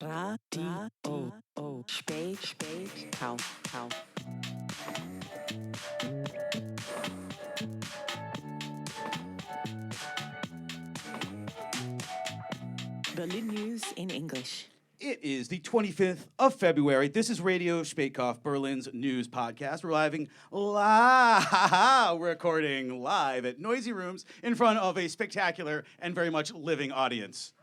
Radio Spätkauf. Berlin news in English. It is the 25th of February. This is Radio Spätkauf, Berlin's news podcast. We're recording live at noisy rooms in front of a spectacular and very much living audience.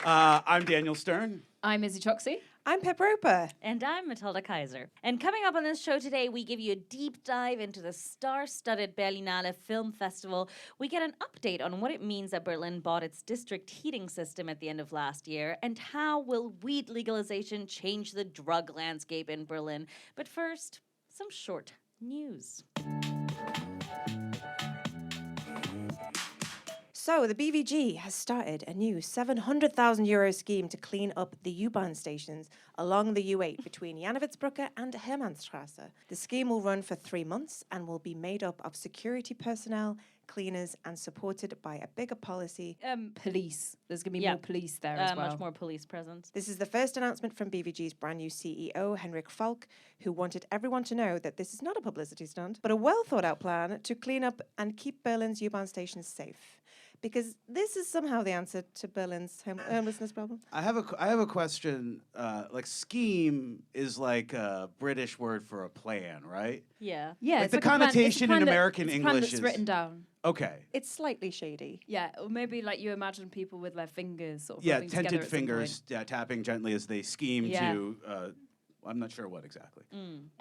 I'm Daniel Stern. I'm Izzy. I'm Pip Roper. And I'm Mathilde Kaiser. And coming up on this show today, we give you a deep dive into the star-studded Berlinale Film Festival. We get an update on what it means that Berlin bought its district heating system at the end of last year, and how will weed legalization change the drug landscape in Berlin. But first, some short news. So, the BVG has started a new €700,000 scheme to clean up the U-Bahn stations along the U8 between Janowitzbrücke and Hermannstraße. The scheme will run for 3 months and will be made up of security personnel, cleaners, and supported by a bigger policy. Police. There's going to be more police there as well. Much more police presence. This is the first announcement from BVG's brand new CEO, Henrik Falk, who wanted everyone to know that this is not a publicity stunt, but a well-thought-out plan to clean up and keep Berlin's U-Bahn stations safe. Because this is somehow the answer to Berlin's homelessness problem. I have a question. Scheme is like a British word for a plan, right? Yeah. Yeah, Like it's the like a plan- connotation it's a plan in that- American it's a English plan that's is written down. Okay. It's slightly shady. Yeah, or maybe like you imagine people with their fingers sort of Yeah, rubbing together tented at some fingers tapping gently as they scheme Yeah. to. I'm not sure what exactly.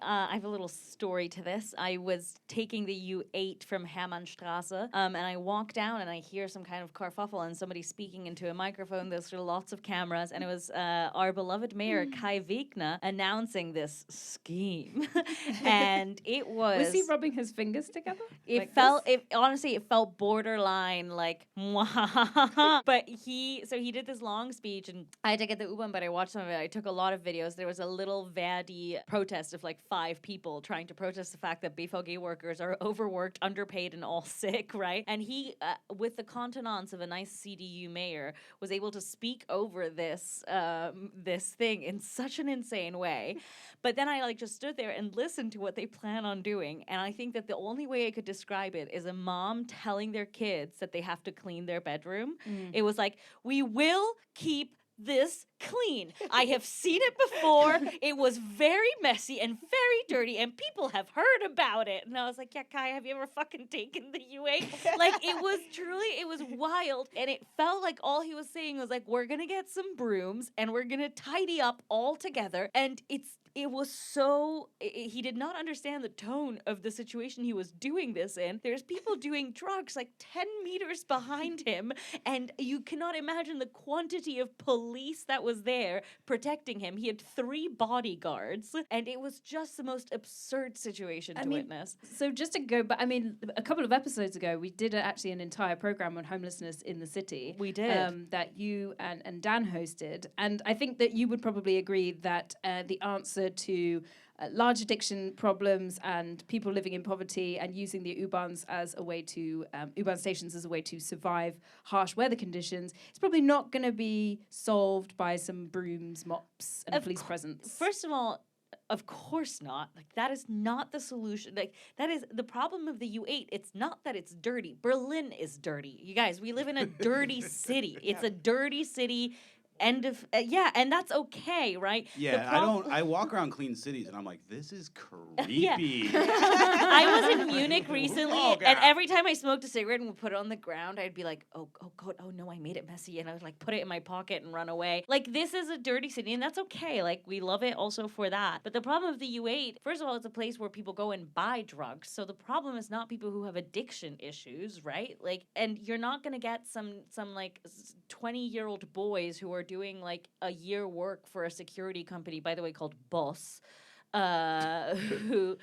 I have a little story to this. I was taking the U8 from Hermannstraße, and I walk down and I hear some kind of kerfuffle and somebody speaking into a microphone. There's lots of cameras, and it was our beloved mayor, Kai Wegner, announcing this scheme. And it was... Was he rubbing his fingers together? It like honestly, it felt borderline like, but he did this long speech, and I had to get the U-Bahn, but I watched some of it. I took a lot of videos. There was a little Verdi protest of like 5 people trying to protest the fact that BVG workers are overworked, underpaid, and all sick, right? And he, with the contenance of a nice CDU mayor, was able to speak over this thing in such an insane way. But then I just stood there and listened to what they plan on doing, and I think that the only way I could describe it is a mom telling their kids that they have to clean their bedroom. It was like, we will keep this clean. I have seen it before. It was very messy and very dirty, and people have heard about it. And I was like, yeah, Kai, have you ever fucking taken the U8? It was wild. And it felt like all he was saying was like, we're going to get some brooms and we're going to tidy up all together. And it was so, he did not understand the tone of the situation he was doing this in. There's people doing drugs like 10 meters behind him, and you cannot imagine the quantity of police that was there protecting him. He had 3 bodyguards, and it was just the most absurd situation to witness. So just to go back, a couple of episodes ago, we did actually an entire program on homelessness in the city. We did. That you and Dan hosted. And I think that you would probably agree that the answer to large addiction problems and people living in poverty and using the U-Bahns as a way to, U-Bahn stations as a way to survive harsh weather conditions, it's probably not going to be solved by some brooms, mops, and police presence. First of all, of course not. Like, that is not the solution. Like, that is the problem of the U8. It's not that it's dirty. Berlin is dirty. You guys, we live in a dirty city. It's a dirty city. And that's okay, right? Yeah, I walk around clean cities and I'm like, this is creepy. Yeah. I was in Munich recently, God. and every time I smoked a cigarette and would put it on the ground, I'd be like, oh God, oh no, I made it messy, and I would like put it in my pocket and run away. Like, this is a dirty city, and that's okay. Like, we love it also for that. But the problem of the U8, first of all, it's a place where people go and buy drugs. So the problem is not people who have addiction issues, right? Like, and you're not gonna get some like 20-year-old boys who are doing like a year work for a security company, by the way, called Boss, who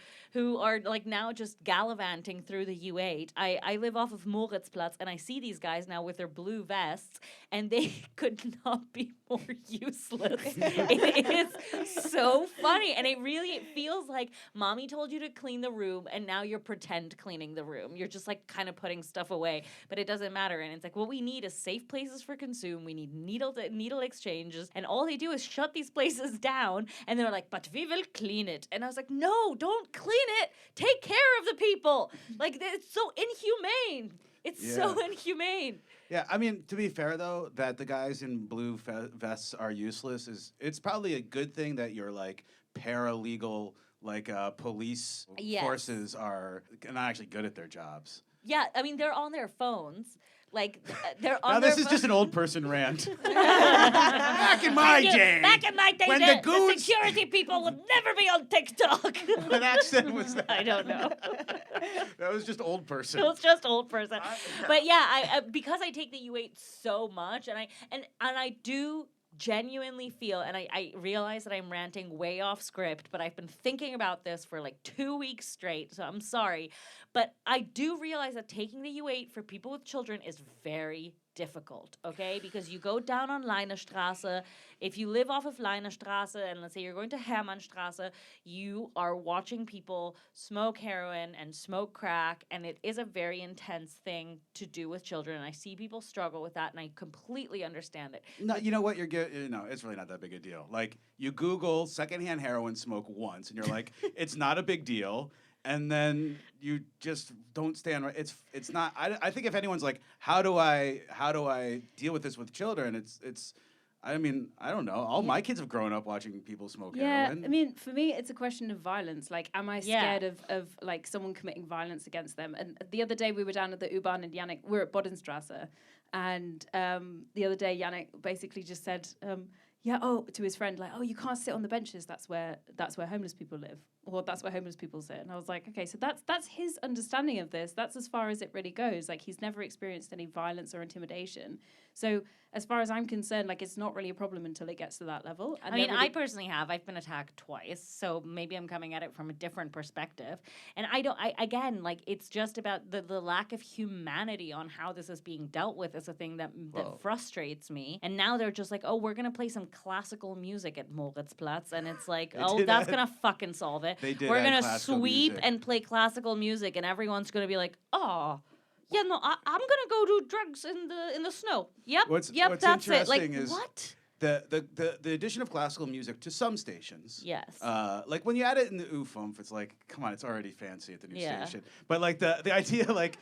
are like now just gallivanting through the U8. I live off of Moritzplatz, and I see these guys now with their blue vests, and they could not be more useless. It is so funny, and it feels like mommy told you to clean the room, and now you're pretend cleaning the room. You're just like kind of putting stuff away, but it doesn't matter. And it's like, what we need is safe places for consume. We need needle exchanges, and all they do is shut these places down. And they're like, but we will clean it. And I was like, no, don't clean it. Take care of the people. Like, it's so inhumane. It's so inhumane. Yeah, I mean, to be fair, though, that the guys in blue vests are useless it's probably a good thing that your, like, paralegal, like, police forces are not actually good at their jobs. Yeah, I mean, they're on their phones. Like, they're on now, their this is just an old person rant. Back in my day, when the goons... security people would never be on TikTok. What accent was that? I don't know. That was just old person. It was just old person. But yeah, I because I take the U8 so much, and I do genuinely feel, and I realize that I'm ranting way off script, but I've been thinking about this for like 2 weeks straight, so I'm sorry. But I do realize that taking the U8 for people with children is very difficult, okay? Because you go down on Leinestraße. If you live off of Leinestraße, and let's say you're going to Hermannstraße, you are watching people smoke heroin and smoke crack, and it is a very intense thing to do with children. And I see people struggle with that, and I completely understand it. No, you know what? It's really not that big a deal. Like, you Google secondhand heroin smoke once, and you're like, it's not a big deal. And then you just don't stand right. It's not. I think if anyone's like, how do I deal with this with children? It's. I mean, I don't know. All my kids have grown up watching people smoke heroin. I mean, for me, it's a question of violence. Like, am I scared of like someone committing violence against them? And the other day we were down at the U-Bahn and Yannick, we're at Bodenstrasse, and the other day Yannick basically just said, to his friend, like, oh, you can't sit on the benches. That's where homeless people live, or that's where homeless people sit. And I was like, okay, so that's his understanding of this. That's as far as it really goes. Like, he's never experienced any violence or intimidation. So as far as I'm concerned, like, it's not really a problem until it gets to that level. And I mean, I personally have. I've been attacked twice, so maybe I'm coming at it from a different perspective. And again, like, it's just about the lack of humanity on how this is being dealt with is a thing that frustrates me. And now they're just like, oh, we're going to play some classical music at Moritzplatz. And it's like, that's going to fucking solve it. We're going to sweep and play classical music, and everyone's going to be like, oh, yeah, no, I'm gonna go do drugs in the snow. Yep, what's that's it. Like, is what? The addition of classical music to some stations. Yes. Like when you add it in the UFOMF, it's like, come on, it's already fancy at the new station. But like the idea, like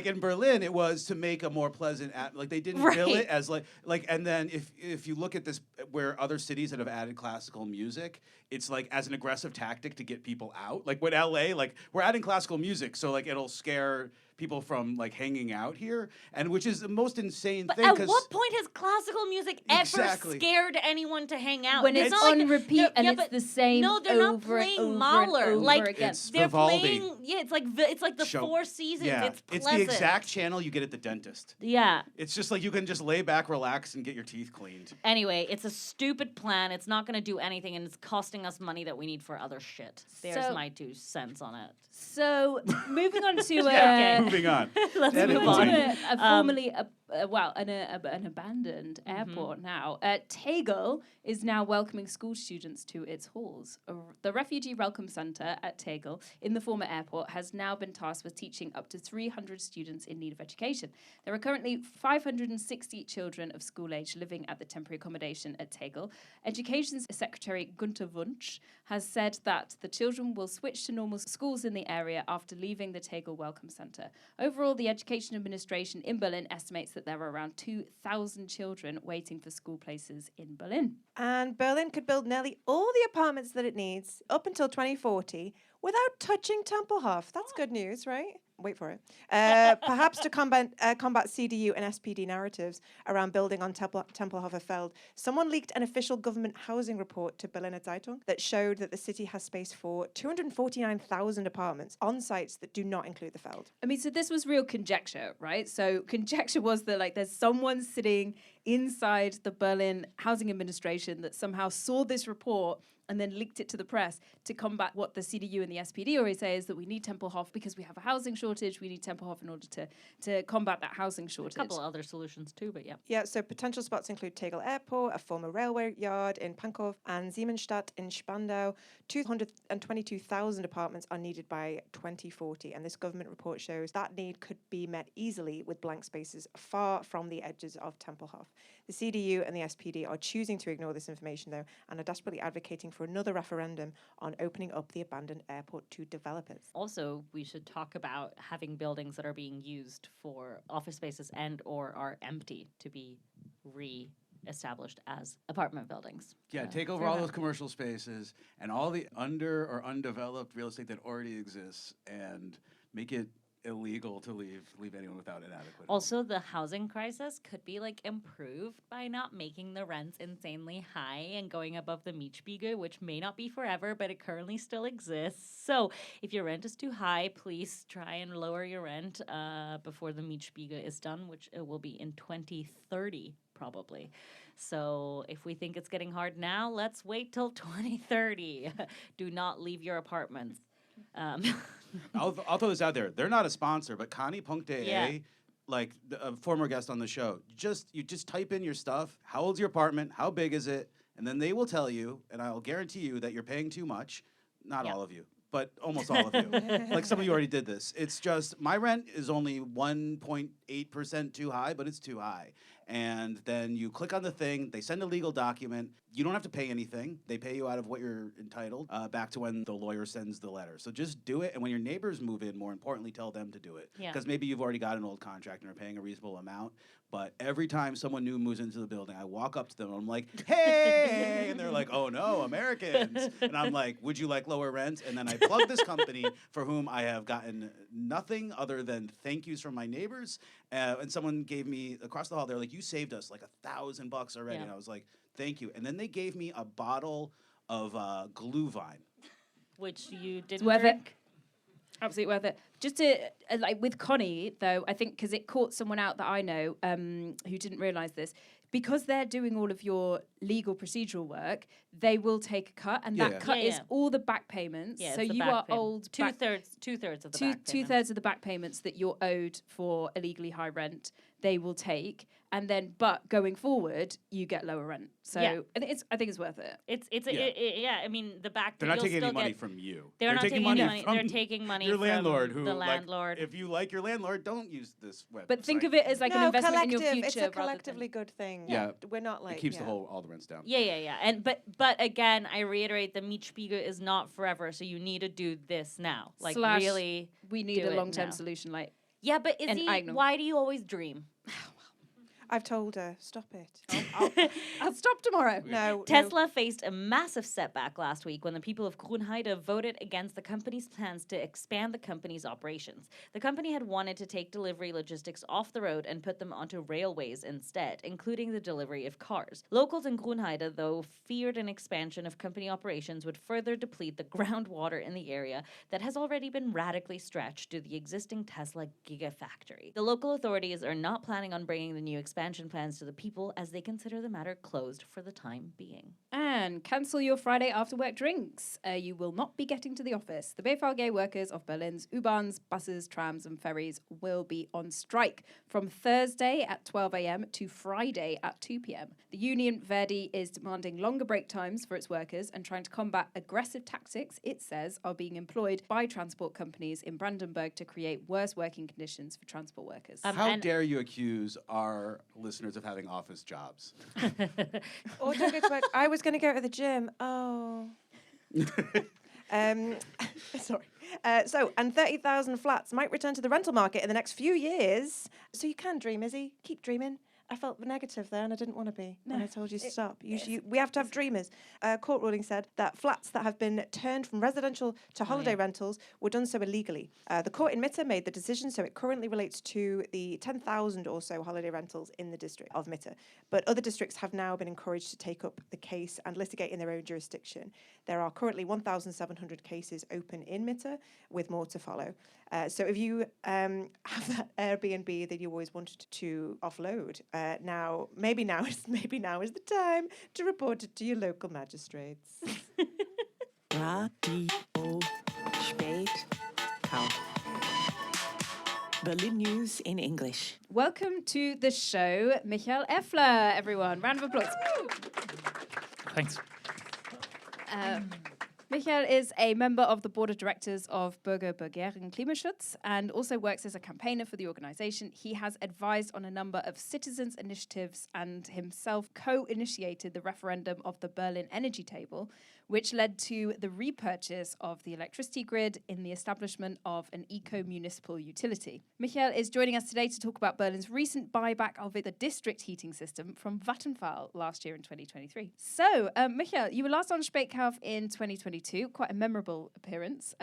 in Berlin, it was to make a more pleasant like they didn't bill it as like and then if you look at this where other cities that have added classical music, it's like as an aggressive tactic to get people out. Like with LA, like we're adding classical music, so like it'll scare people from like hanging out here, and which is the most insane thing. At what point has classical music ever scared anyone to hang out? When it's on repeat and it's the same. No, they're not playing Mahler. Like they're playing. Yeah, it's like the Four Seasons. Yeah. It's pleasant. It's the exact channel you get at the dentist. Yeah. It's just like you can just lay back, relax, and get your teeth cleaned. Anyway, it's a stupid plan. It's not going to do anything, and it's costing us money that we need for other shit. There's my 2 cents on it. So moving on to moving on. Let's move on. on. An abandoned airport now. Tegel is now welcoming school students to its halls. The Refugee Welcome Centre at Tegel in the former airport has now been tasked with teaching up to 300 students in need of education. There are currently 560 children of school age living at the temporary accommodation at Tegel. Education Secretary Gunter Wunsch has said that the children will switch to normal schools in the area after leaving the Tegel Welcome Centre. Overall, the Education Administration in Berlin estimates that there are around 2,000 children waiting for school places in Berlin. And Berlin could build nearly all the apartments that it needs up until 2040 without touching Tempelhof. That's good news, right? Wait for it. Perhaps to combat CDU and SPD narratives around building on Tempelhofer Feld, someone leaked an official government housing report to Berliner Zeitung that showed that the city has space for 249,000 apartments on sites that do not include the Feld. I mean, so this was real conjecture, right? So conjecture was that like there's someone sitting inside the Berlin Housing Administration that somehow saw this report and then leaked it to the press to combat what the CDU and the SPD always say is that we need Tempelhof because we have a housing shortage. We need Tempelhof in order to combat that housing shortage. A couple of other solutions too, but yeah. Yeah, so potential spots include Tegel Airport, a former railway yard in Pankow, and Siemensstadt in Spandau. 222,000 apartments are needed by 2040, and this government report shows that need could be met easily with blank spaces far from the edges of Tempelhof. The CDU and the SPD are choosing to ignore this information, though, and are desperately advocating for another referendum on opening up the abandoned airport to developers. Also, we should talk about having buildings that are being used for office spaces and or are empty to be re-established as apartment buildings. Yeah, take over all those commercial spaces and all the under or undeveloped real estate that already exists and make it illegal to leave anyone without an adequate home. Also, the housing crisis could be like improved by not making the rents insanely high and going above the Mietspiegel, which may not be forever, but it currently still exists. So if your rent is too high, please try and lower your rent before the Mietspiegel is done, which it will be in 2030 probably. So if we think it's getting hard now, let's wait till 2030. Do not leave your apartments. I'll throw this out there. They're not a sponsor, but Connie.de, Yeah. like a former guest on the show, you just type in your stuff. How old's your apartment? How big is it? And then they will tell you, and I'll guarantee you that you're paying too much. Not all of you, but almost all of you. Like some of you already did this. It's just my rent is only 1.8% too high, but it's too high. And then you click on the thing, they send a legal document. You don't have to pay anything. They pay you out of what you're entitled, back to when the lawyer sends the letter. So just do it. And when your neighbors move in, more importantly, tell them to do it. Yeah. Because maybe you've already got an old contract and are paying a reasonable amount. But every time someone new moves into the building, I walk up to them and I'm like, hey! And they're like, oh no, Americans. And I'm like, would you like lower rent? And then I plug this company for whom I have gotten nothing other than thank yous from my neighbors. And someone gave me, across the hall, they're like, you saved us like $1,000 already. Yeah. And I was like, thank you. And then they gave me a bottle of Glühwein. Which you didn't worth drink. Absolutely worth it. Just to, like with Connie, though, I think because it caught someone out that I know who didn't realise this, because they're doing all of your legal procedural work, they will take a cut, and that cut is all the back payments. Yeah, so it's the you back are payment. owed Two-thirds of the back payment. two-thirds of the back payments that you're owed for illegally high rent, they will take. And then, but going forward, you get lower rent. So I think it's worth it. I mean, the back. They're not you'll taking still any money get- from you. They're not taking taking any money money. from They're taking money your from landlord. Who, the like, landlord. if you like your landlord, don't use this website. But think of it as like an investment in your future. It's a rather collectively good thing. Yeah. We're not like It keeps all the rents down. Yeah. And but again, I reiterate, the Mietspiegel is not forever, so you need to do this now. Like Slash, really, we need do a it long-term now. solution. Like Yeah, but And Izzy, I know. why do you always dream? I've told her, stop it. I'll stop tomorrow. No. Tesla faced a massive setback last week when the people of Grunheide voted against the company's plans to expand the company's operations. The company had wanted to take delivery logistics off the road and put them onto railways instead, including the delivery of cars. Locals in Grunheide, though, feared an expansion of company operations would further deplete the groundwater in the area that has already been radically stretched to the existing Tesla gigafactory. The local authorities are not planning on bringing the new expansion plans to the people as they consider the matter closed for the time being. And cancel your Friday after work drinks. You will not be getting to the office. The BVG workers of Berlin's U-Bahns, buses, trams and ferries will be on strike from Thursday at 12 a.m. to Friday at 2 p.m. The union Verdi is demanding longer break times for its workers and trying to combat aggressive tactics it says are being employed by transport companies in Brandenburg to create worse working conditions for transport workers. How dare you accuse our listeners of having office jobs? Or don't go to work. I was going to go to the gym. Oh. Sorry. And 30,000 flats might return to the rental market in the next few years. So you can dream, Izzy. Keep dreaming. I felt negative there and I didn't want to be when I told you to stop. We have to have dreamers. Court ruling said that flats that have been turned from residential to holiday rentals were done so illegally. The court in Mitte made the decision, so it currently relates to the 10,000 or so holiday rentals in the district of Mitte. But other districts have now been encouraged to take up the case and litigate in their own jurisdiction. There are currently 1,700 cases open in Mitte, with more to follow. So if you have that Airbnb that you always wanted to offload, maybe now is the time to report it to your local magistrates. Radio Spätkauf. Berlin news in English. Welcome to the show, Michael Efler, everyone. Round of applause. Thanks. Michael is a member of the board of directors of Bürgerbergheren Klimaschutz and also works as a campaigner for the organization. He has advised on a number of citizens' initiatives and himself co-initiated the referendum of the Berlin Energy Table, which led to the repurchase of the electricity grid in the establishment of an eco-municipal utility. Michael is joining us today to talk about Berlin's recent buyback of the district heating system from Vattenfall last year in 2023. So, Michael, you were last on Spätkauf in 2022, quite a memorable appearance,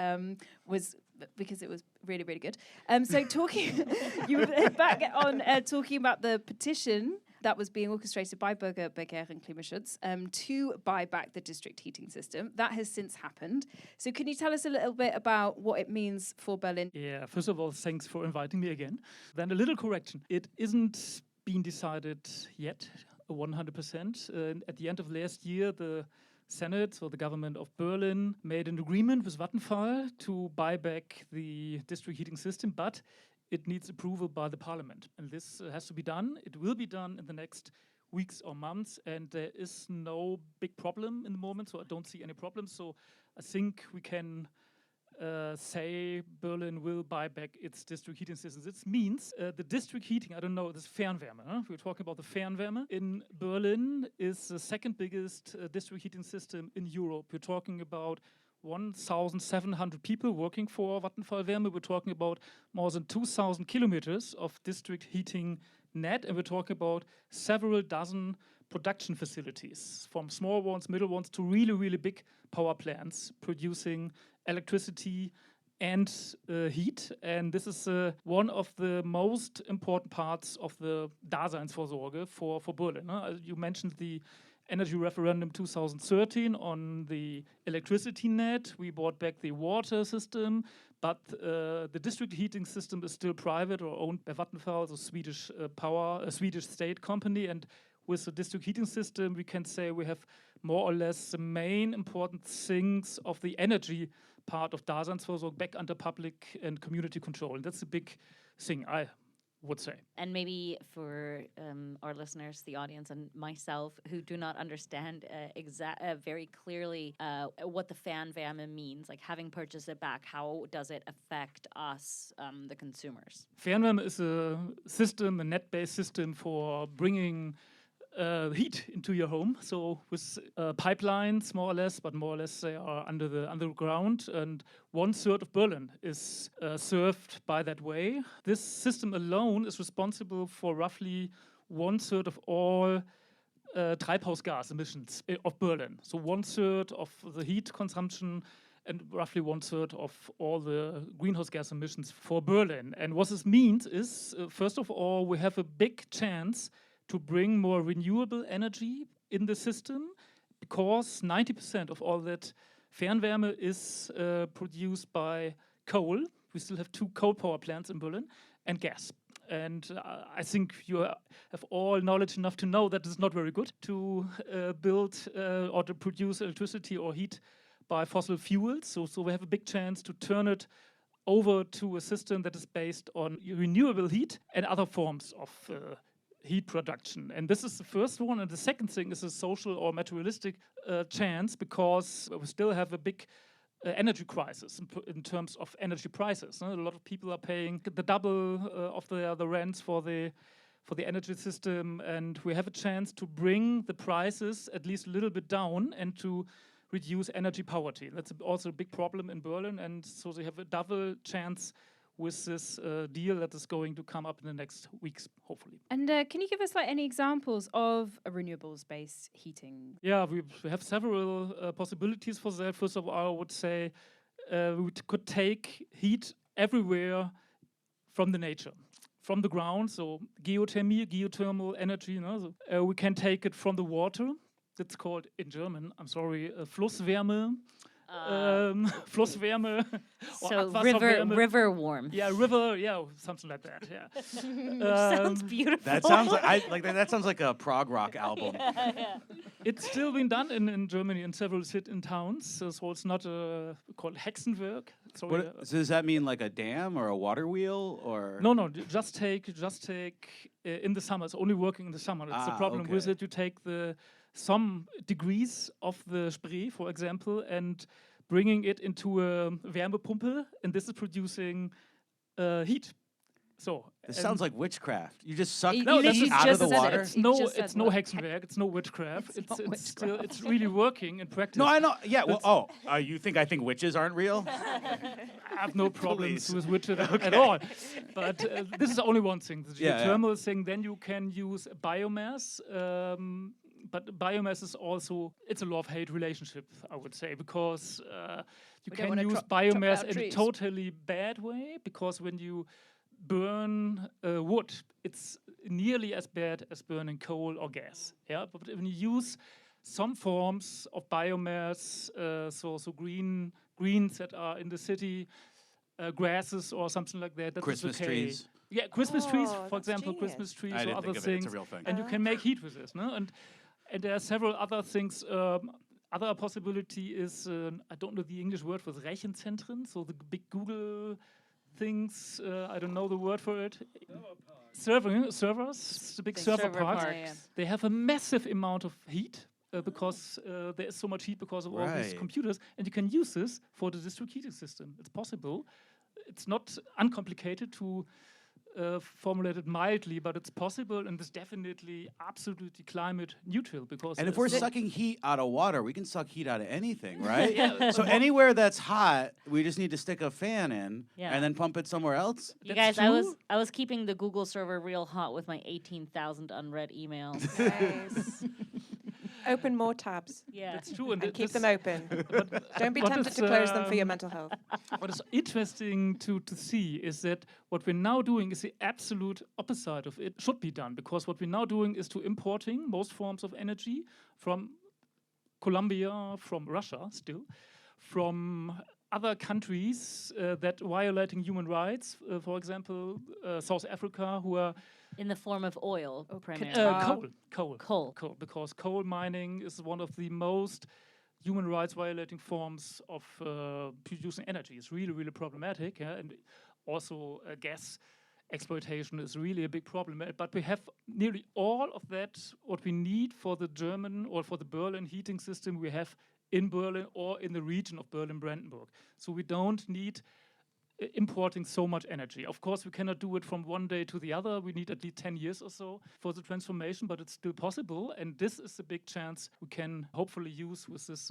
was because it was really, really good. So talking, you were back on talking about the petition that was being orchestrated by Bürgerbergheren Klimaschutz to buy back the district heating system. That has since happened. So can you tell us a little bit about what it means for Berlin? Yeah, first of all, thanks for inviting me again. Then a little correction. It isn't been decided yet, 100%. At the end of last year, the Senate, or the government of Berlin, made an agreement with Vattenfall to buy back the district heating system, but it needs approval by the parliament. And this has to be done. It will be done in the next weeks or months, and there is no big problem in the moment, so I don't see any problems. So I think we can say Berlin will buy back its district heating systems. This means the district heating, I don't know, this Fernwärme. Huh? We're talking about the Fernwärme. In Berlin is the second biggest district heating system in Europe. We're talking about 1,700 people working for Vattenfall Wärme. We're talking about more than 2,000 kilometers of district heating net, and we're talking about several dozen production facilities, from small ones, middle ones, to really, really big power plants producing electricity and heat. And this is one of the most important parts of the Daseinsvorsorge for Berlin. You mentioned the energy referendum 2013 on the electricity net. We bought back the water system, but the district heating system is still private or owned by Vattenfall, the Swedish state company. And with the district heating system, we can say we have more or less the main important things of the energy part of Daseinsvorsorge back under public and community control. And that's a big thing, I would say. And maybe for our listeners, the audience, and myself, who do not understand very clearly what the Fernwärme means, like having purchased it back, how does it affect us, the consumers? Fernwärme is a system, a net-based system for bringing heat into your home. So with pipelines, more or less, but more or less they are under the underground, and 1/3 of Berlin is served by that way. This system alone is responsible for roughly 1/3 of all Treibhausgas emissions of Berlin. So 1/3 of the heat consumption and roughly 1/3 of all the greenhouse gas emissions for Berlin. And what this means is, first of all, we have a big chance to bring more renewable energy in the system, because 90% of all that Fernwärme is produced by coal. We still have 2 coal power plants in Berlin, and gas. And I think you have all knowledge enough to know that it's not very good to build or to produce electricity or heat by fossil fuels. So we have a big chance to turn it over to a system that is based on renewable heat and other forms of heat production. And this is the first one. And the second thing is a social or materialistic chance, because we still have a big energy crisis in terms of energy prices. A lot of people are paying the double of the rents for the energy system, and we have a chance to bring the prices at least a little bit down and to reduce energy poverty. That's also a big problem in Berlin, and so they have a double chance with this deal that is going to come up in the next weeks, hopefully. And can you give us any examples of a renewables-based heating? Yeah, we have several possibilities for that. First of all, I would say we could take heat everywhere from the nature, from the ground, so geothermal energy. So, we can take it from the water. That's called, in German, Flusswärme. Flusswärme. So river warm. Yeah, river. Yeah, something like that. Yeah. Sounds beautiful. That sounds like that sounds like a prog rock album. Yeah. It's still been done in Germany in several in towns, so it's not called Hexenwerk. So does that mean like a dam or a water wheel or? No. Just take in the summer. It's only working in the summer. It's the problem with it. You take some degrees of the Spree, for example, and bringing it into a Wärmepumpe, and this is producing heat. So this sounds like witchcraft. You just suck No, heat out of the water. It's no Hexenwerk. It's no witchcraft. It's really working in practice. No, I know. Yeah. Well, you think I think witches aren't real? I have no problems with witches at all. But this is only one thing. The geothermal thing. Then you can use biomass. But biomass is also, it's a love-hate relationship, I would say, because you can use biomass in a totally bad way, because when you burn wood, it's nearly as bad as burning coal or gas. Yeah, but when you use some forms of biomass, so greens that are in the city, grasses or something like that, that's Christmas okay. trees. Yeah, Christmas trees, for example, genius. Christmas trees I or didn't other think of things, it. It's a real thing. and you can make heat with this, no? And there are several other things. Other possibility is, I don't know the English word for Rechenzentren, so the big Google things, I don't know the word for it. Servers, the big server parks. They have a massive amount of heat because there is so much heat because of all these computers, and you can use this for the district heating system. It's possible. It's not uncomplicated to formulate it mildly, but it's possible, and it's definitely absolutely climate neutral. Because and if we're sucking heat out of water, we can suck heat out of anything, right? Yeah. So anywhere that's hot, we just need to stick a fan in and then pump it somewhere else. You guys, I was keeping the Google server real hot with my 18,000 unread emails. Nice. Open more tabs. Yeah, That's true, And keep them open. Don't be tempted to close them for your mental health. What is interesting to see is that what we're now doing is the absolute opposite of it should be done, because what we're now doing is to importing most forms of energy from Colombia, from Russia still, from other countries that violating human rights, for example, South Africa, who are in the form of oil, primarily. Coal, because coal mining is one of the most human rights violating forms of producing energy. It's really, really problematic, and also gas exploitation is really a big problem. But we have nearly all of that, what we need for the German or for the Berlin heating system we have in Berlin or in the region of Berlin-Brandenburg. So we don't need importing so much energy. Of course, we cannot do it from one day to the other. We need at least 10 years or so for the transformation, but it's still possible. And this is the big chance we can hopefully use with this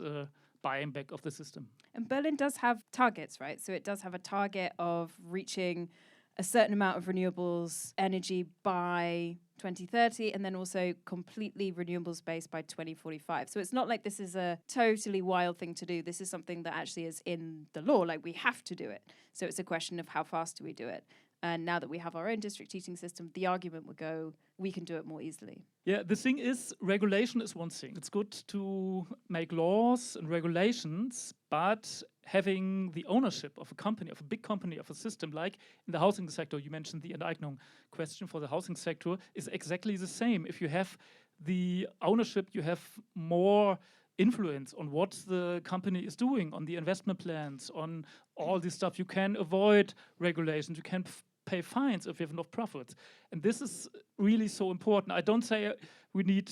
buying back of the system. And Berlin does have targets, right? So it does have a target of reaching a certain amount of renewables energy by 2030, and then also completely renewables based by 2045. So it's not like this is a totally wild thing to do. This is something that actually is in the law, like we have to do it. So it's a question of how fast do we do it. And now that we have our own district heating system, the argument would go, we can do it more easily. Yeah, the thing is, regulation is one thing. It's good to make laws and regulations, but having the ownership of a company, of a big company, of a system, like in the housing sector, you mentioned the Enteignung question for the housing sector, is exactly the same. If you have the ownership, you have more influence on what the company is doing, on the investment plans, on all this stuff. You can avoid regulations, you can pay fines if you have enough profits. And this is really so important. I don't say we need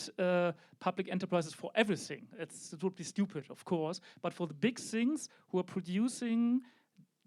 public enterprises for everything. It would be stupid, of course. But for the big things who are producing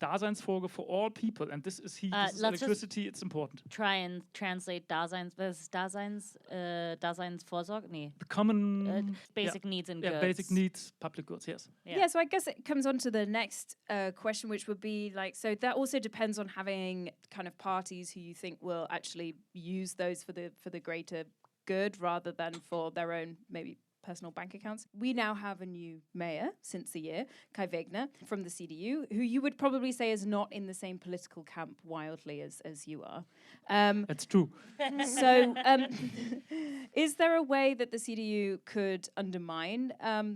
Daseinsvorsorge for all people, and this is heat, this is electricity, it's important. Try and translate Daseinsvorsorge? Nee. The common basic needs and goods. Basic needs, public goods, yes. Yeah, so I guess it comes on to the next question, which would be like, so that also depends on having kind of parties who you think will actually use those for the greater good rather than for their own maybe personal bank accounts. We now have a new mayor since a year, Kai Wegner from the CDU, who you would probably say is not in the same political camp wildly as you are. That's true. So is there a way that the CDU could undermine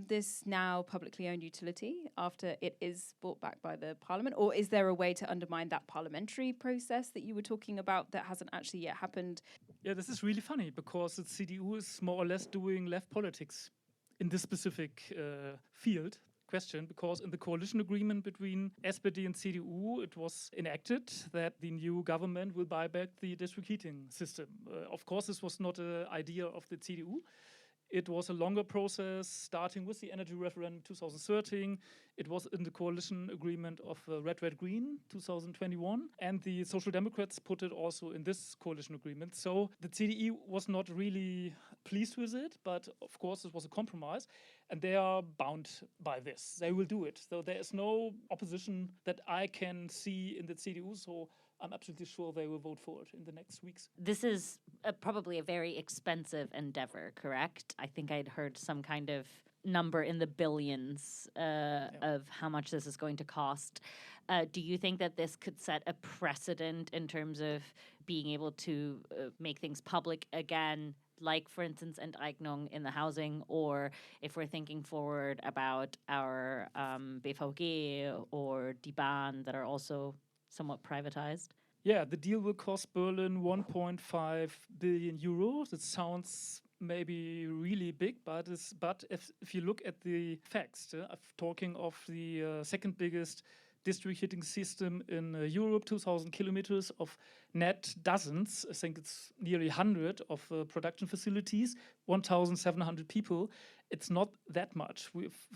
this now publicly owned utility after it is brought back by the parliament? Or is there a way to undermine that parliamentary process that you were talking about that hasn't actually yet happened? Yeah, this is really funny because the CDU is more or less doing left politics in this specific field question, because in the coalition agreement between SPD and CDU, it was enacted that the new government will buy back the district heating system. Of course, this was not an idea of the CDU. It was a longer process, starting with the energy referendum 2013. It was in the coalition agreement of Red, Red, Green 2021. And the Social Democrats put it also in this coalition agreement. So the CDU was not really pleased with it, but of course it was a compromise. And they are bound by this. They will do it. So there is no opposition that I can see in the CDU. So I'm absolutely sure they will vote for it in the next weeks. This is probably a very expensive endeavor, correct? I think I'd heard some kind of number in the billions of how much this is going to cost. Do you think that this could set a precedent in terms of being able to make things public again, like, for instance, Enteignung in the housing, or if we're thinking forward about our BVG or Die Bahn that are also somewhat privatized? Yeah, the deal will cost Berlin 1.5 billion euros. It sounds maybe really big, but if you look at the facts, I'm talking of the second biggest district heating system in Europe, 2,000 kilometers of net dozens, I think it's nearly 100 of production facilities, 1,700 people. It's not that much.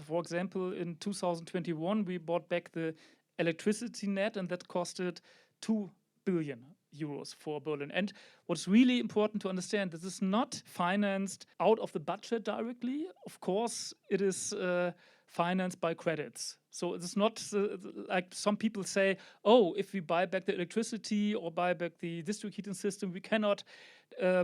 For example, in 2021, we bought back the electricity net, and that costed 2 billion euros for Berlin. And what's really important to understand, this is not financed out of the budget directly. Of course, it is financed by credits. So it's not like some people say, oh, if we buy back the electricity or buy back the district heating system, we cannot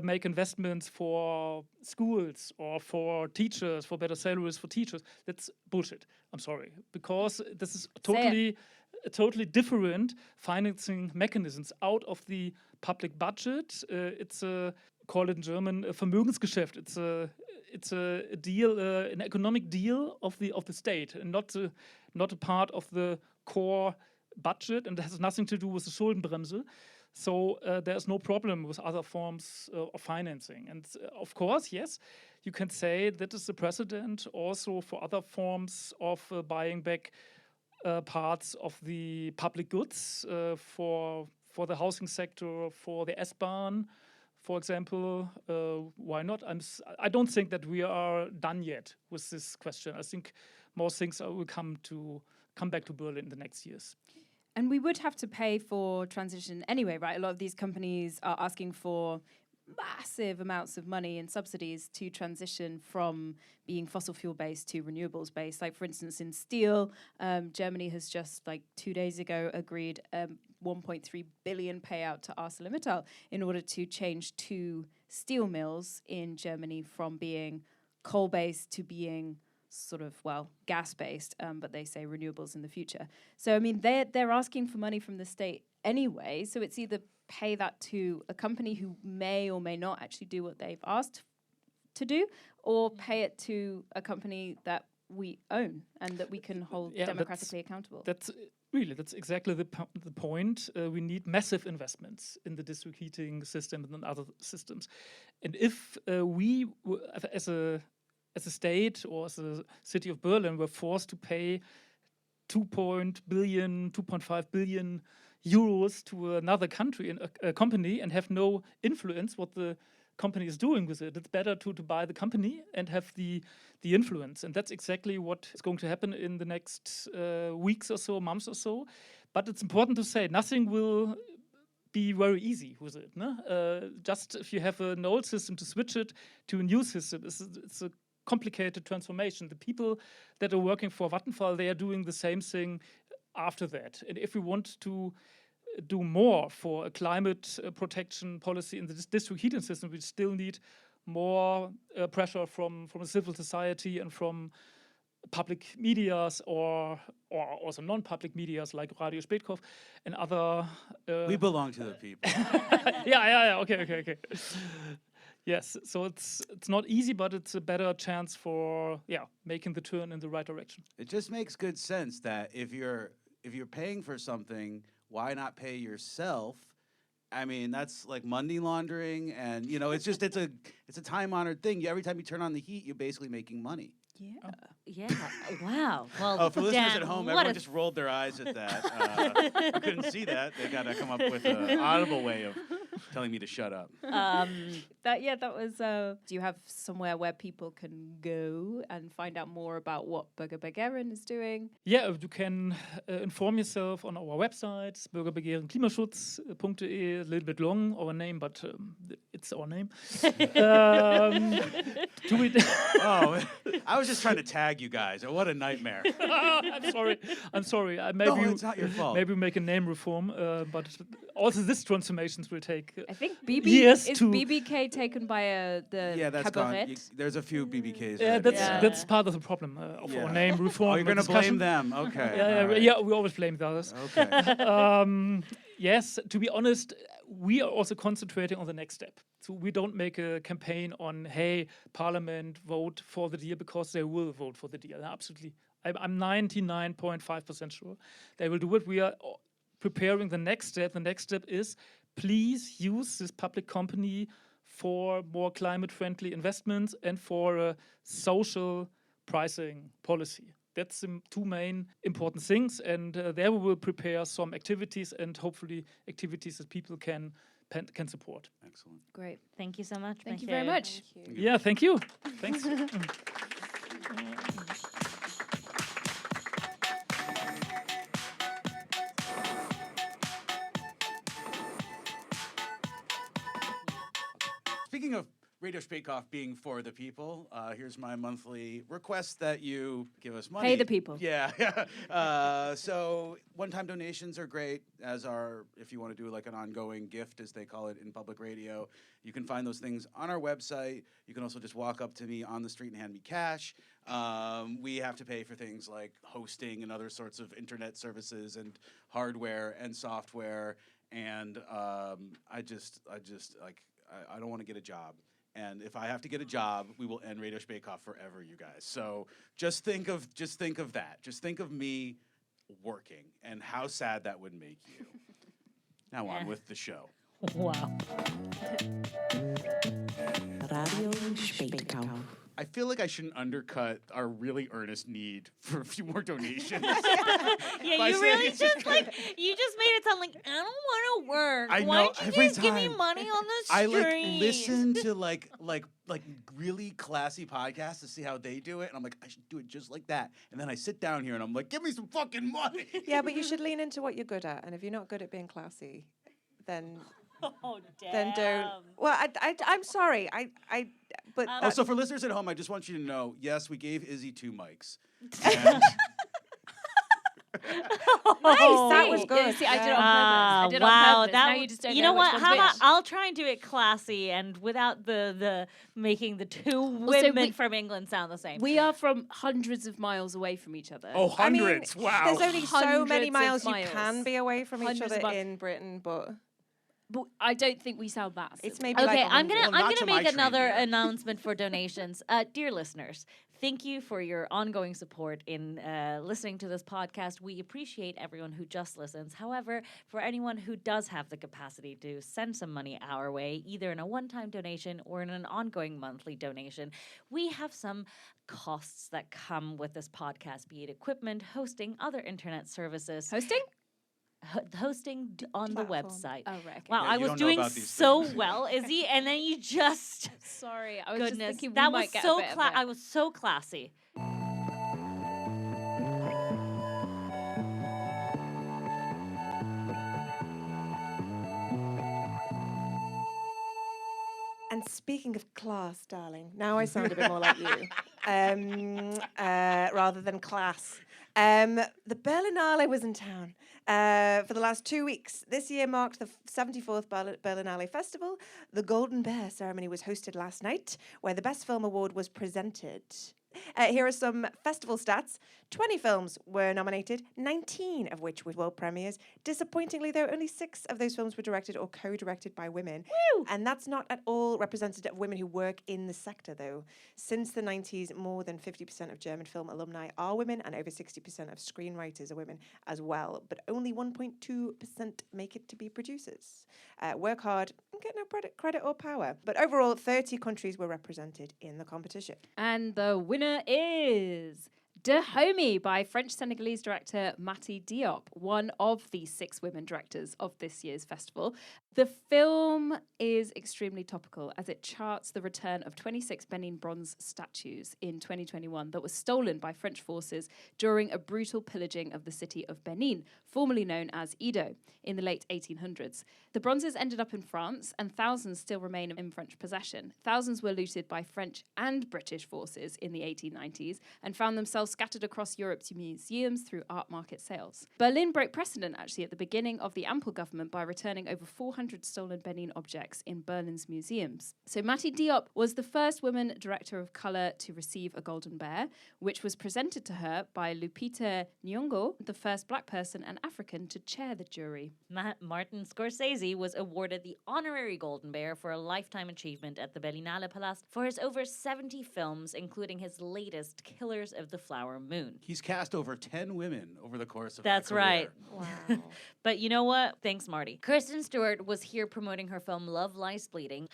make investments for schools or for teachers, for better salaries for teachers. That's bullshit. I'm sorry. Because this is totally different financing mechanisms out of the public budget. It's call it in German a Vermögensgeschäft. It's a deal, an economic deal of the state, and not a part of the core budget, and it has nothing to do with the Schuldenbremse. So there's no problem with other forms of financing. And of course, yes, you can say that is the precedent also for other forms of buying back parts of the public goods for the housing sector, for the S-Bahn, for example. Why not? I don't think that we are done yet with this question. I think more things will come back to Berlin in the next years. And we would have to pay for transition anyway, right? A lot of these companies are asking for massive amounts of money and subsidies to transition from being fossil fuel based to renewables based. Like, for instance, in steel, Germany has just 2 days ago agreed 1.3 billion payout to ArcelorMittal in order to change 2 steel mills in Germany from being coal based to being sort of, gas based, but they say renewables in the future. So, I mean, they're asking for money from the state anyway, so it's either pay that to a company who may or may not actually do what they've asked to do, or pay it to a company that we own and that we can hold democratically accountable. That's exactly the point. We need massive investments in the district heating system and other systems. And if we, as a state or as a city of Berlin, were forced to pay 2.5 billion euros to another country and a company and have no influence what the company is doing with it, it's better to buy the company and have the influence. And that's exactly what is going to happen in the next weeks or so, months or so. But it's important to say nothing will be very easy with it. No? Just if you have an old system, to switch it to a new system, it's a complicated transformation. The people that are working for Vattenfall, they are doing the same thing after that. And if we want to do more for a climate protection policy in the district heating system, we still need more pressure from civil society and from public medias or also non-public medias like Radio Spätkauf and other... we belong to the people. Yeah, okay. Yes, so it's not easy, but it's a better chance for making the turn in the right direction. It just makes good sense that if you're paying for something, why not pay yourself I mean, that's like money laundering, and you know, it's a time-honored thing. Every time you turn on the heat, you're basically making money. Yeah. Yeah. Wow. Well, Oh, for listeners Dan, at home, what everyone a just rolled their eyes at that. You couldn't see that. They got to come up with an audible way of telling me to shut up. That was. Do you have somewhere where people can go and find out more about what Bürgerbergheren is doing? Yeah, you can inform yourself on our website, Bürgerbergheren Klimaschutz.de. A little bit long, our name, but it's our name. Oh, I was just trying to tag you guys. What a nightmare. I'm sorry. It's not your fault. Maybe we make a name reform, but also this transformations will take I think years is to. BBK taken by the Yeah, that's cabaret? gone. There's a few BBKs. Yeah, already. that's part of the problem of our name reform. Oh, you're going to discussion. blame them. Okay. Yeah, all right. yeah, we always blame the others. Okay. Yes, to be honest, we are also concentrating on the next step. So we don't make a campaign on, hey, Parliament, vote for the deal, because they will vote for the deal. Absolutely. I'm 99.5% sure they will do it. We are preparing the next step. The next step is, please use this public company for more climate-friendly investments and for a social pricing policy. That's the two main important things, and there we will prepare some activities, and hopefully activities that people can support. Excellent. Great. Thank you so much. Thank you very much. Yeah, thank you. Thanks. Speaking of Radio Spätkauf being for the people, here's my monthly request that you give us money. Pay the people. Yeah. So one-time donations are great, as are if you want to do like an ongoing gift, as they call it in public radio. You can find those things on our website. You can also just walk up to me on the street and hand me cash. We have to pay for things like hosting and other sorts of internet services and hardware and software. And I don't want to get a job. And if I have to get a job, we will end Radio Spätkauf forever, you guys. So just think of that. Just think of me working and how sad that would make you. Now on with the show. Wow. Radio Spätkauf. I feel like I shouldn't undercut our really earnest need for a few more donations. Yeah, By you saying really it's just like you just made it sound like I don't want to work. I Why know, don't you every just give me time. money on the I street? listen to like really classy podcasts to see how they do it, and I'm like, I should do it just like that. And then I sit down here and I'm like, give me some fucking money. Yeah, but you should lean into what you're good at, and if you're not good at being classy, then Oh, damn. then don't. Well, I'm sorry. But Also, for listeners at home, I just want you to know, yes, we gave Izzy 2 mics. And that was good. Yeah, see, I did it on purpose. I did it wow, on purpose. that Now you just don't you know know what? which How one's about which. I'll try and do it classy and without the making the two women from England sound the same. We are from hundreds of miles away from each other. oh, I mean, hundreds! Wow. there's only so many Hundreds of miles you miles. can be away from each Hundreds other of in Britain, but But I don't think we sound that. it's simple. maybe Okay, like I'm gonna 100. Well, I'm not to gonna my make another trained ear. announcement for donations. Dear listeners, thank you for your ongoing support in listening to this podcast. We appreciate everyone who just listens. However, for anyone who does have the capacity to send some money our way, either in a one-time donation or in an ongoing monthly donation, we have some costs that come with this podcast, be it equipment, hosting, other internet services. Hosting? Hosting on the Platform. website. Oh, right. Okay. Wow, Yeah, I you was don't know doing about these so things. well, Izzy, and then you just Sorry, I was just goodness, thinking we that was might get so a bit of I was so classy. And speaking of class, darling, now I sound a bit more like you, rather than class. The Berlinale was in town for the last 2 weeks. This year marked the 74th Berlinale Festival. The Golden Bear ceremony was hosted last night, where the Best Film Award was presented. Here are some festival stats. 20 films were nominated, 19 of which were world premieres. Disappointingly, though, only 6 of those films were directed or co-directed by women. Woo! And that's not at all representative of women who work in the sector, though. Since the 90s, more than 50% of German film alumni are women, and over 60% of screenwriters are women as well. But only 1.2% make it to be producers. Work hard and get no credit or power. But overall, 30 countries were represented in the competition. And the winner is De Homie by French-Senegalese director Mati Diop, one of the 6 women directors of this year's festival. The film is extremely topical as it charts the return of 26 Benin bronze statues in 2021 that were stolen by French forces during a brutal pillaging of the city of Benin, formerly known as Edo, in the late 1800s. The bronzes ended up in France, and thousands still remain in French possession. Thousands were looted by French and British forces in the 1890s and found themselves scattered across Europe's museums through art market sales. Berlin broke precedent, actually, at the beginning of the Ampel government by returning over 400 stolen Benin objects in Berlin's museums. So Mati Diop was the first woman director of colour to receive a Golden Bear, which was presented to her by Lupita Nyong'o, the first black person and African to chair the jury. Martin Scorsese was awarded the honorary Golden Bear for a lifetime achievement at the Berlinale Palast for his over 70 films, including his latest, Killers of the Flower Moon. He's cast over 10 women over the course of That's her career. right. Wow. But you know what? Thanks, Marty. Kristen Stewart was here promoting her film Love Lies Bleeding.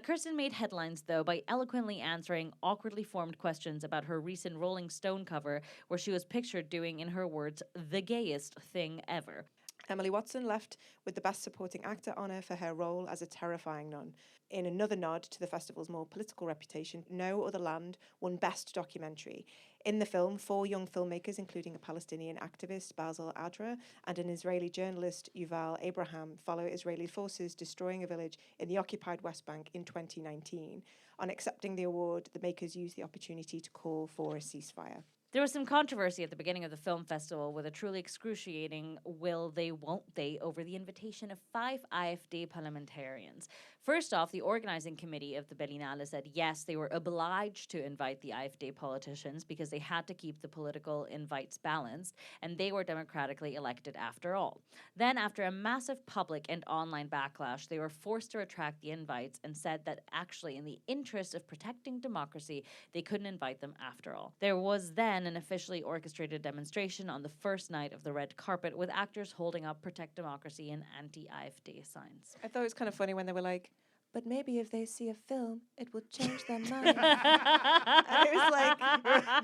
Kristen made headlines, though, by eloquently answering awkwardly formed questions about her recent Rolling Stone cover, where she was pictured doing, in her words, the gayest thing ever. Emily Watson left with the Best Supporting Actor honour for her role as a terrifying nun. In another nod to the festival's more political reputation, No Other Land won Best Documentary. In the film, 4 young filmmakers, including a Palestinian activist, Basil Adra, and an Israeli journalist, Yuval Abraham, follow Israeli forces destroying a village in the occupied West Bank in 2019. On accepting the award, the makers used the opportunity to call for a ceasefire. There was some controversy at the beginning of the film festival with a truly excruciating will they, won't they over the invitation of 5 AfD parliamentarians. First off, the organizing committee of the Berlinale said yes, they were obliged to invite the AfD politicians because they had to keep the political invites balanced, and they were democratically elected after all. Then, after a massive public and online backlash, they were forced to retract the invites and said that actually, in the interest of protecting democracy, they couldn't invite them after all. There was then an officially orchestrated demonstration on the first night of the red carpet with actors holding up Protect Democracy and anti-AfD signs. I thought it was kind of funny when they were like, but maybe if they see a film, it will change their mind. And it was like,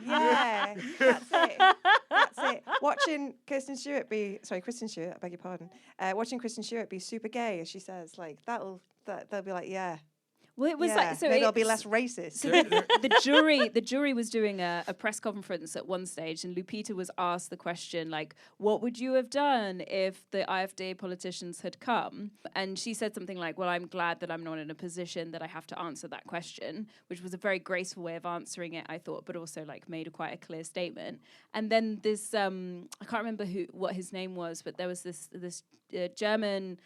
yeah, that's it. That's it. Watching Kristen Stewart, I beg your pardon. Watching Kristen Stewart be super gay, as she says, like, they'll be like, yeah. Well, it was like, so maybe they'll be less racist. So the jury was doing a press conference at one stage, and Lupita was asked the question, like, what would you have done if the AfD politicians had come? And she said something like, well, I'm glad that I'm not in a position that I have to answer that question, which was a very graceful way of answering it, I thought, but also like made quite a clear statement. And then this, I can't remember what his name was, but there was this German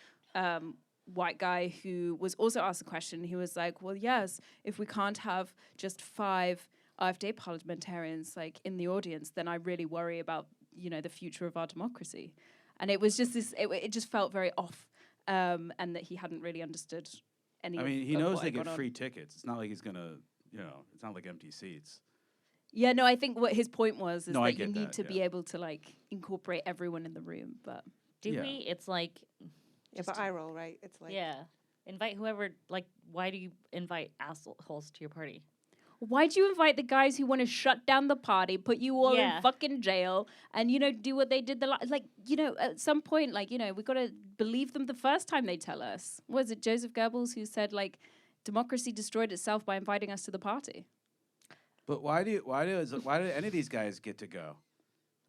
white guy who was also asked a question. He was like, well, yes, if we can't have just 5 AfD parliamentarians like in the audience, then I really worry about, the future of our democracy. And it was just this, it just felt very off, and that he hadn't really understood any of he of knows what they had get gone on. free tickets. It's not like he's going to, it's not like empty seats. Yeah, no, I think what his point was is No, I that you get need that, to be yeah. able to like incorporate everyone in the room, but Do Yeah. we? It's like, Yeah, but I roll, right? It's like, yeah. Invite whoever, like, why do you invite assholes to your party? why do you invite the guys who want to shut down the party, put you all Yeah. in fucking jail, and do what they did at some point, we got to believe them the first time they tell us. Was it Joseph Goebbels who said like democracy destroyed itself by inviting us to the party? But why do any of these guys get to go?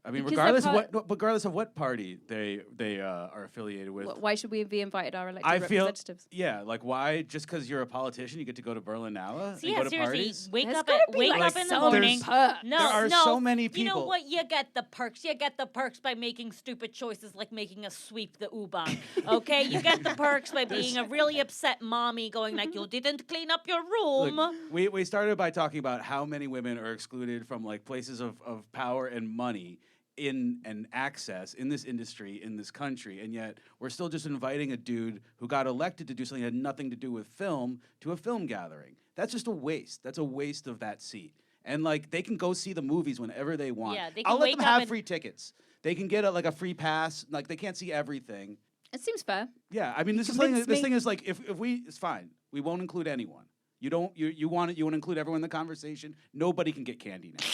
I mean, Because regardless of what party they are affiliated with. Why should we be invited our elected I feel, representatives? yeah, like why? Just because you're a politician, you get to go to Berlinale So and yeah, go to seriously, parties? wake There's up gotta be, wake like, up in the some morning. perks. No, There are no. so many You know people. what? You get the perks. You get the perks by making stupid choices like making us sweep the U-Bahn. Okay, you get the perks by being a really upset mommy, going like, "You didn't clean up your room." Look, we started by talking about how many women are excluded from like places of power and money and access in this industry, in this country, and yet we're still just inviting a dude who got elected to do something that had nothing to do with film to a film gathering. That's just a waste. That's a waste of that seat. And like they can go see the movies whenever they want. Yeah, they can I'll let wake them up have and- free tickets. They can get a free pass. Like they can't see everything. It seems fair. Yeah, I mean this convinced me. thing is like if we it's fine. We won't include anyone. You want to include everyone in the conversation. Nobody can get candy now.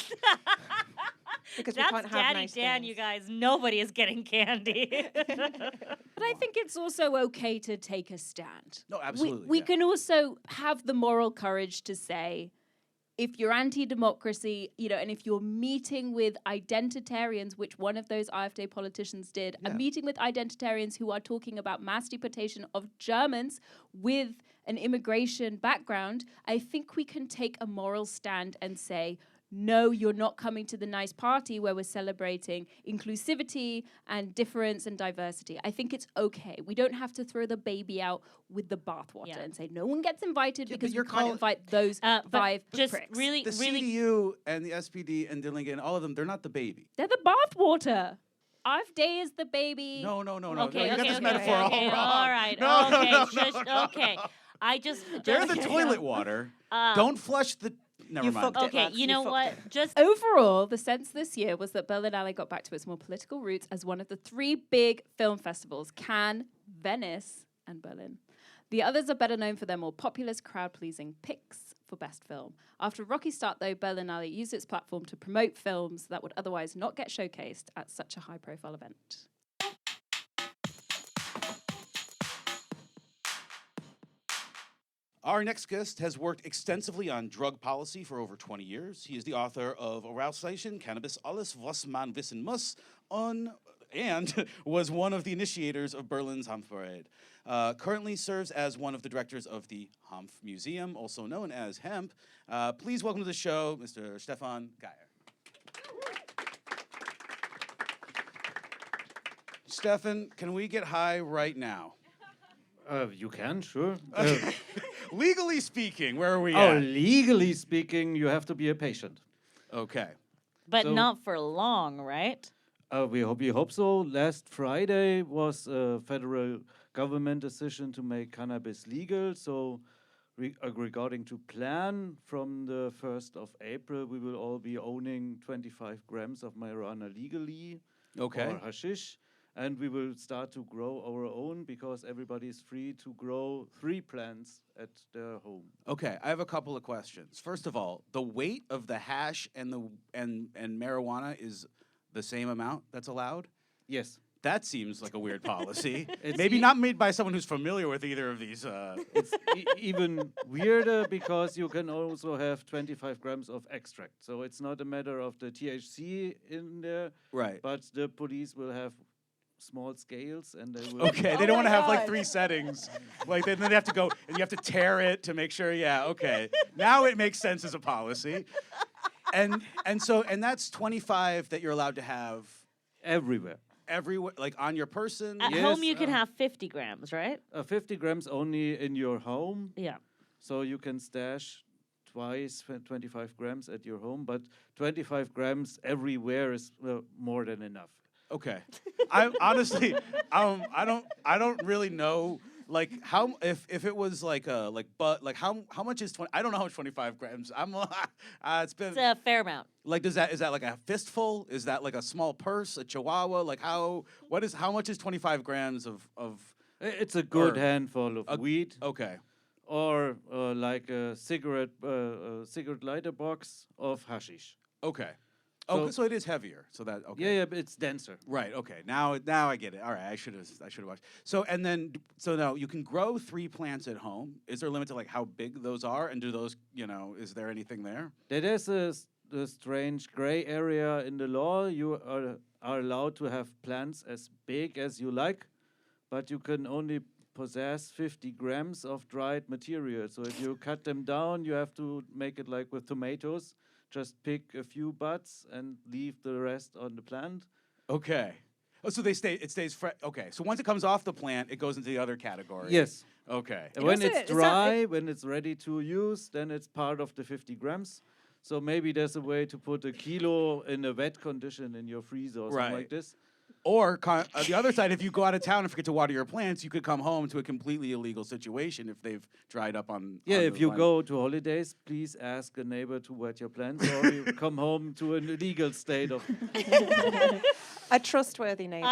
Because we That's can't have Daddy nice Dan, things. you guys. Nobody is getting candy. But I think it's also okay to take a stand. No, absolutely, We yeah. can also have the moral courage to say, if you're anti-democracy, and if you're meeting with identitarians, which one of those AfD politicians did, Yeah. a meeting with identitarians who are talking about mass deportation of Germans with an immigration background, I think we can take a moral stand and say, no, you're not coming to the nice party where we're celebrating inclusivity and difference and diversity. I think it's okay. We don't have to throw the baby out with the bathwater and say no one gets invited because you're you can't call- invite those But five just pricks. really, The really. CDU and the SPD and Dillingen, all of them, they're not the baby. They're the bathwater. AfD is the baby. No. Okay, You okay, got this okay, metaphor all okay, wrong. all right, No, okay, no, shush, no, okay. no. I just They're the toilet water. Don't flush the. Never You mind. fucked it. Okay, Max, you you know fucked what? it. Just Overall, the sense this year was that Berlinale got back to its more political roots as one of the three big film festivals, Cannes, Venice, and Berlin. The others are better known for their more populist, crowd-pleasing picks for Best Film. After a rocky start, though, Berlinale used its platform to promote films that would otherwise not get showcased at such a high-profile event. Our next guest has worked extensively on drug policy for over 20 years. He is the author of Arousation, Cannabis, Alles, was man wissen muss, and was one of the initiators of Berlin's Hanf Parade. Currently serves as one of the directors of the Hanf Museum, also known as Hemp. Please welcome to the show, Mr. Steffen Geyer. Steffen, can we get high right now? You can, sure. Legally speaking, where are we Oh, at? legally speaking, you have to be a patient. Okay. but So- not for long, right? We hope so. Last Friday was a federal government decision to make cannabis legal. So regarding to plan, from the 1st of April, we will all be owning 25 grams of marijuana legally Okay. or hashish. And we will start to grow our own because everybody is free to grow 3 plants at their home. Okay, I have a couple of questions. First of all, the weight of the hash and marijuana is the same amount that's allowed? Yes. That seems like a weird policy. It's Maybe not made by someone who's familiar with either of these. It's even weirder because you can also have 25 grams of extract. So it's not a matter of the THC in there, Right. but the police will have small scales and they will. Okay, they don't want to have like 3 settings. Like then they have to go and you have to tear it to make sure. Yeah, okay. Now it makes sense as a policy. And that's 25 that you're allowed to have Everywhere. everywhere, like on your person. At Yes, home, you can have 50 grams, right? 50 grams only in your home. Yeah. So you can stash twice 25 grams at your home, but 25 grams everywhere is more than enough. Okay. I honestly, I don't really know like how if it was like how much is 20? I don't know how much 25 grams. It's been It's a fair amount. like is that like a fistful? Is that like a small purse, a chihuahua? Like how much is 25 grams of It's a good Or handful of weed. okay. Or like a cigarette lighter box of hashish. Okay. So- Okay, so it is heavier. So that okay. Yeah, but it's denser. Right. Okay. Now I get it. All right. I should have watched. So now you can grow 3 plants at home. Is there a limit to like how big those are? And do those is there anything there? There's a the strange gray area in the law. You are allowed to have plants as big as you like, but you can only possess 50 grams of dried material. So if you cut them down, you have to make it like with tomatoes. Just pick a few buds and leave the rest on the plant. Okay. Oh, so it stays fresh. Okay. So once it comes off the plant, it goes into the other category. Yes. Okay. And when also- it's is that- dry, when it's ready to use, then it's part of the 50 grams. So maybe there's a way to put a kilo in a wet condition in your freezer or something Right. like this. Or the other side, if you go out of town and forget to water your plants, you could come home to a completely illegal situation if they've dried up on. Yeah, on if the you line. go to holidays, please ask a neighbor to wet your plants, or you come home to an illegal state of. A trustworthy neighbor.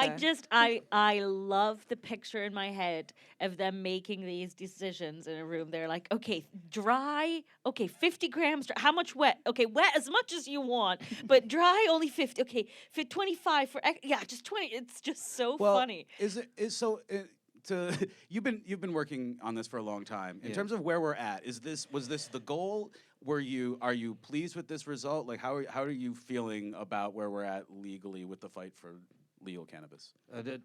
I love the picture in my head of them making these decisions in a room. They're like, okay, dry, okay, 50 grams, how much wet? Okay, wet as much as you want, but dry only 50. Okay, 25 for, just 20. It's just so funny. You've been working on this for a long time. In Yeah. terms of where we're at, was this the goal? Are you pleased with this result? Like how are you feeling about where we're at legally with the fight for legal cannabis?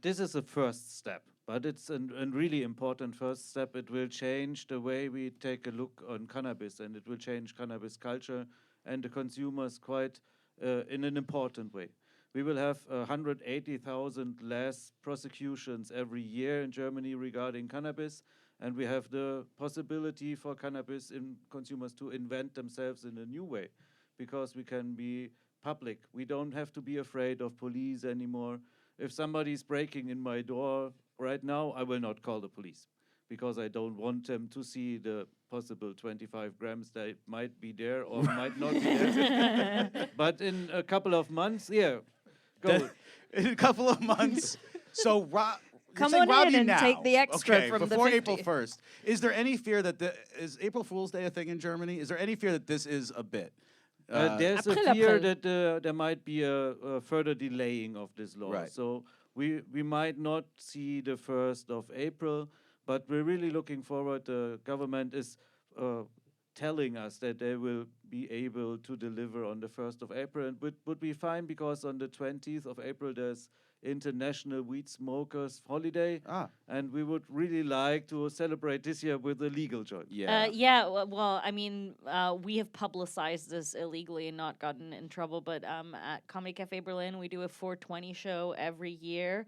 This is a first step, but it's a really important first step. It will change the way we take a look on cannabis, and it will change cannabis culture and the consumers quite in an important way. We will have 180,000 less prosecutions every year in Germany regarding cannabis, and we have the possibility for cannabis consumers to invent themselves in a new way, because we can be public. We don't have to be afraid of police anymore. If somebody's breaking in my door right now, I will not call the police, because I don't want them to see the possible 25 grams that might be there or might not be there. But in a couple of months, go. In a couple of months. So Come saying on rob in you and now. take the extra Okay, from the before 50. April 1st. Is there any fear that is April Fool's Day a thing in Germany? Is there any fear that this is a bit? There's a April, fear April. that there might be a further delaying of this law. Right. So we might not see the 1st of April, but we're really looking forward. The government is telling us that they will be able to deliver on the 1st of April, and would be fine, because on the 20th of April there's International Weed Smokers Holiday, and we would really like to celebrate this year with a legal joint. Well, I mean, we have publicized this illegally and not gotten in trouble, but at Comedy Cafe Berlin, we do a 420 show every year.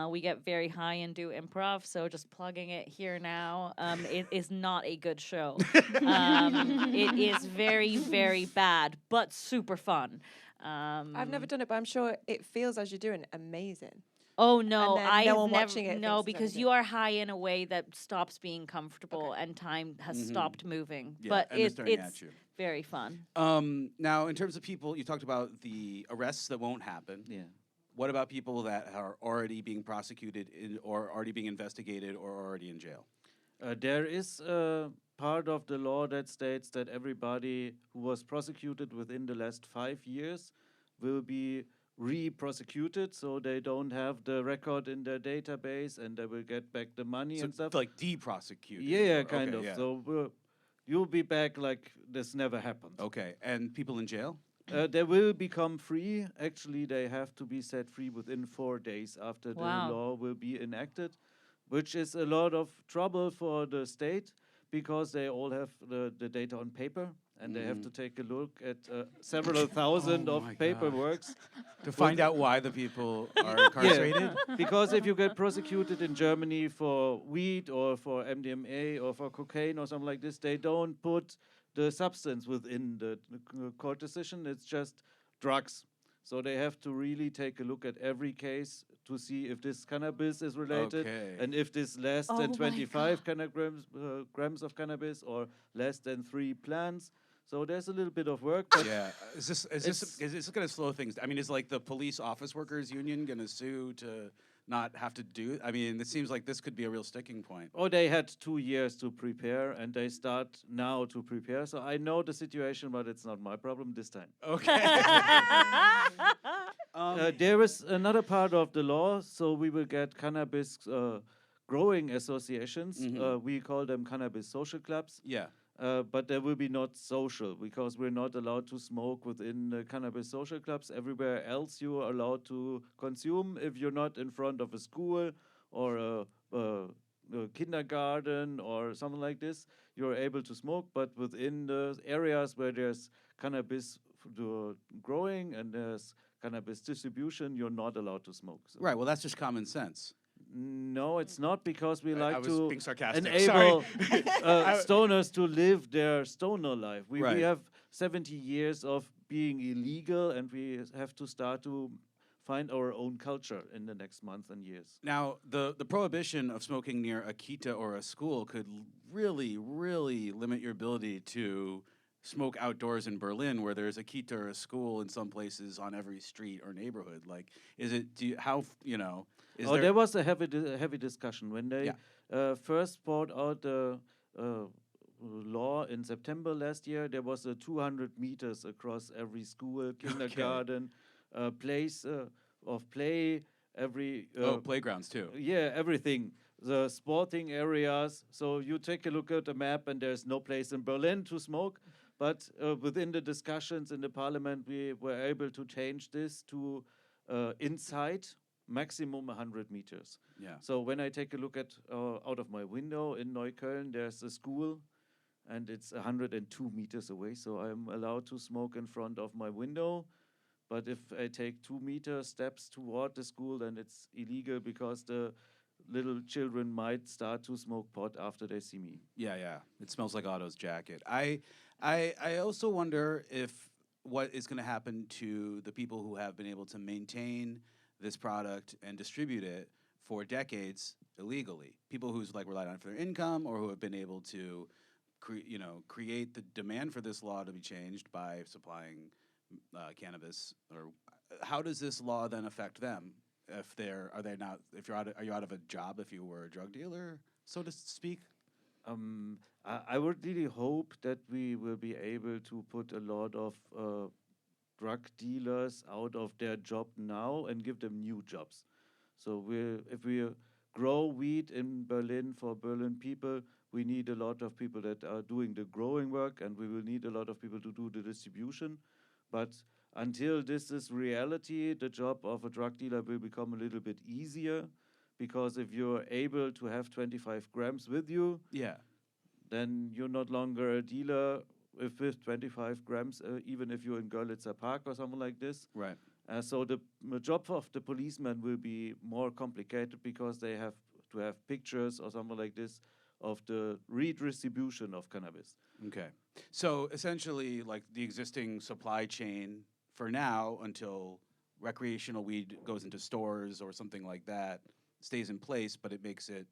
We get very high and do improv, so just plugging it here now. It is not a good show. It is very, very bad, but super fun. I've never done it, but I'm sure it feels as you're doing amazing. Oh no, And then I no have one never. watching it No, thinks it's because anything. you are high in a way that stops being comfortable and time has stopped moving. Yeah, But and they're staring it's at you. very fun. Now, in terms of people, you talked about the arrests that won't happen. Yeah. What about people that are already being prosecuted or already being investigated or already in jail? There is a part of the law that states that everybody who was prosecuted within the last 5 years will be re-prosecuted, so they don't have the record in their database, and they will get back the money So and stuff. like de-prosecuted? Yeah, or- kind okay, of. yeah. So you'll be back like this never happened. Okay, and people in jail? They will become free. Actually, they have to be set free within 4 days after Wow. the law will be enacted, which is a lot of trouble for the state, because they all have the data on paper, and they have to take a look at several thousand Oh of my God. paperworks. To find out why the people are incarcerated? Because if you get prosecuted in Germany for weed or for MDMA or for cocaine or something like this, they don't put the substance within the court decision. It's just drugs. So they have to really take a look at every case to see if this cannabis is related, Okay. and if this less Oh than my 25 grams of cannabis or less than 3 plants. So there's a little bit of work. But Yeah. Is this going to slow things? I mean, is like the police office workers union going to sue to not have to do? I mean, it seems like this could be a real sticking point. they had 2 years to prepare, and they start now to prepare. So I know the situation, but it's not my problem this time. Okay. There is another part of the law, so we will get cannabis growing associations. We call them cannabis social clubs. Yeah. but there will be not social, because we're not allowed to smoke within the cannabis social clubs. Everywhere else you are allowed to consume. If you're not in front of a school or a kindergarten or something like this, you're able to smoke. But within the areas where there's cannabis growing and there's cannabis distribution, you're not allowed to smoke. So. Right. Well, that's just common sense. No, it's not, because we I like was to being sarcastic. enable Sorry. stoners to live their stoner life. We Right. have 70 years of being illegal, and we have to start to find our own culture in the next months and years. Now, the prohibition of smoking near a kita or a school could really, really limit your ability to smoke outdoors in Berlin, where there's a kita or a school in some places on every street or neighborhood. Like, is it? Is There was a heavy discussion when they Yeah. first brought out the law in September last year. There was a 200 meters across every school, kindergarten, place of play, every playgrounds too. yeah, everything. The sporting areas. So you take a look at the map, and there's no place in Berlin to smoke. But within the discussions in the parliament, we were able to change this to inside, maximum 100 meters. Yeah. So when I take a look at out of my window in Neukölln, there's a school, and it's 102 meters away. So I'm allowed to smoke in front of my window. But if I take 2 meter steps toward the school, then it's illegal, because the little children might start to smoke pot after they see me. Yeah. It smells like Otto's jacket. I also wonder if what is going to happen to the people who have been able to maintain this product and distribute it for decades illegally. People who's relied on it for their income, or who have been able to create the demand for this law to be changed by supplying cannabis. Or how does this law then affect them? If are you out of a job if you were a drug dealer, so to speak? I would really hope that we will be able to put a lot of drug dealers out of their job now and give them new jobs. So if we grow weed in Berlin for Berlin people, we need a lot of people that are doing the growing work, and we will need a lot of people to do the distribution. But until this is reality, the job of a drug dealer will become a little bit easier, because if you're able to have 25 grams with you, then you're not longer a dealer with 25 grams, even if you're in Görlitzer Park or something like this. Right. So the job of the policeman will be more complicated, because they have to have pictures or something like this of the redistribution of cannabis. Okay. So essentially, the existing supply chain for now, until recreational weed goes into stores or something like that, stays in place, but it makes it